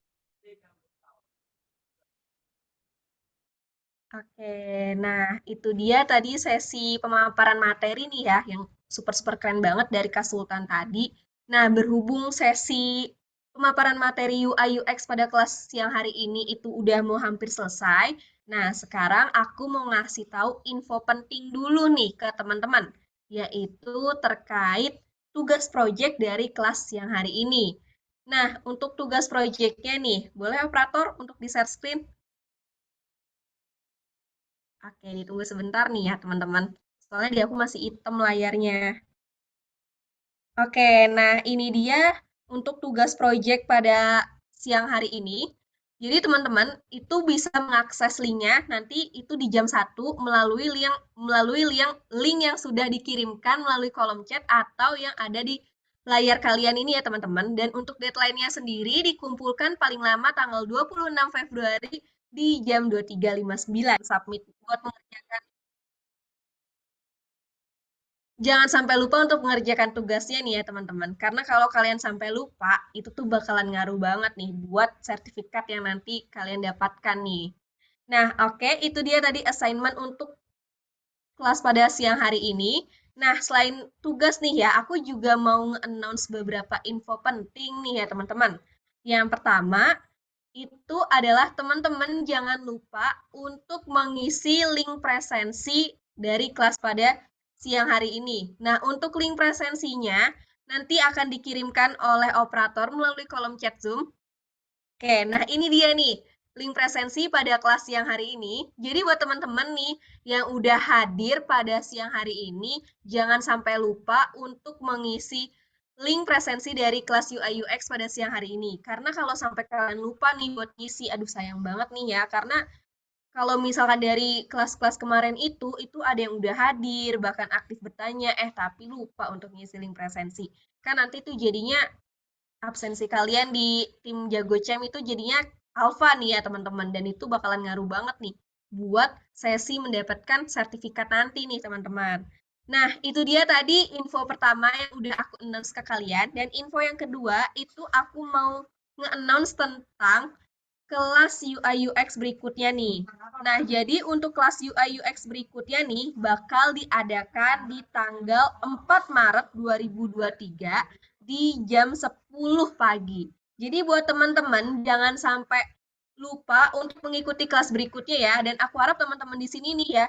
Oke, nah itu dia tadi sesi pemaparan materi nih ya, yang super keren banget dari Kak Sultan tadi. Nah, berhubung sesi pemaparan materi UI UX pada kelas siang hari ini itu udah mau hampir selesai. Nah, sekarang aku mau ngasih tahu info penting dulu nih ke teman-teman, yaitu terkait tugas proyek dari kelas siang hari ini. Nah, untuk tugas proyeknya nih, boleh operator untuk di-share screen? Oke, ditunggu sebentar nih ya teman-teman. Soalnya di aku masih hitam layarnya. Oke, nah ini dia untuk tugas proyek pada siang hari ini. Jadi teman-teman itu bisa mengakses linknya nanti itu di jam 1 melalui link yang sudah dikirimkan melalui kolom chat atau yang ada di layar kalian ini ya teman-teman. Dan untuk deadline-nya sendiri dikumpulkan paling lama tanggal 26 Februari di jam 23.59 submit buat mengerjakan. Jangan sampai lupa untuk mengerjakan tugasnya nih ya teman-teman. Karena kalau kalian sampai lupa, itu tuh bakalan ngaruh banget nih buat sertifikat yang nanti kalian dapatkan nih. Nah, oke, itu dia tadi assignment untuk kelas pada siang hari ini. Nah, selain tugas nih ya, aku juga mau nge-announce beberapa info penting nih ya teman-teman. Yang pertama, itu adalah teman-teman jangan lupa untuk mengisi link presensi dari kelas pada siang hari ini. Nah, untuk link presensinya nanti akan dikirimkan oleh operator melalui kolom chat Zoom. Oke, nah ini dia nih link presensi pada kelas siang hari ini. Jadi buat teman-teman nih yang udah hadir pada siang hari ini, jangan sampai lupa untuk mengisi link presensi dari kelas UI UX pada siang hari ini. Karena kalau sampai kalian lupa nih buat ngisi, aduh sayang banget nih ya. Karena kalau misalkan dari kelas-kelas kemarin itu ada yang udah hadir, bahkan aktif bertanya, tapi lupa untuk ngisi link presensi. Kan nanti tuh jadinya absensi kalian di tim Jago Cem itu jadinya alfa nih ya teman-teman. Dan itu bakalan ngaruh banget nih buat sesi mendapatkan sertifikat nanti nih teman-teman. Nah, itu dia tadi info pertama yang udah aku announce ke kalian. Dan info yang kedua itu aku mau nge-announce tentang kelas UI UX berikutnya nih. Nah, jadi untuk kelas UI UX berikutnya nih bakal diadakan di tanggal 4 Maret 2023 di jam 10 pagi. Jadi buat teman-teman jangan sampai lupa untuk mengikuti kelas berikutnya ya. Dan aku harap teman-teman di sini nih ya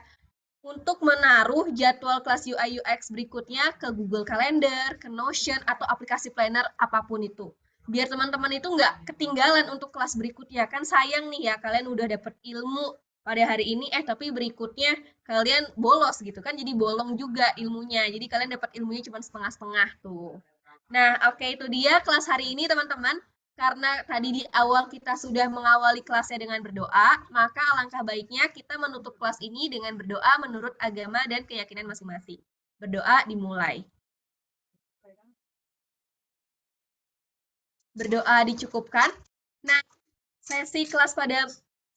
untuk menaruh jadwal kelas UI UX berikutnya ke Google Calendar, ke Notion, atau aplikasi planner apapun itu. Biar teman-teman itu nggak ketinggalan untuk kelas berikutnya. Kan sayang nih ya, kalian udah dapet ilmu pada hari ini, tapi berikutnya kalian bolos gitu kan, jadi bolong juga ilmunya. Jadi kalian dapat ilmunya cuma setengah-setengah tuh. Nah, oke, itu dia kelas hari ini teman-teman. Karena tadi di awal kita sudah mengawali kelasnya dengan berdoa, maka alangkah baiknya kita menutup kelas ini dengan berdoa menurut agama dan keyakinan masing-masing. Berdoa dimulai. Berdoa dicukupkan. Nah, sesi kelas pada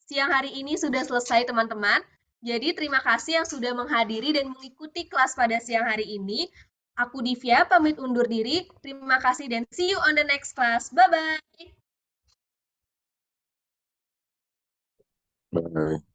siang hari ini sudah selesai teman-teman. Jadi terima kasih yang sudah menghadiri dan mengikuti kelas pada siang hari ini. Aku Divya pamit undur diri. Terima kasih dan see you on the next class. Bye-bye. Bye.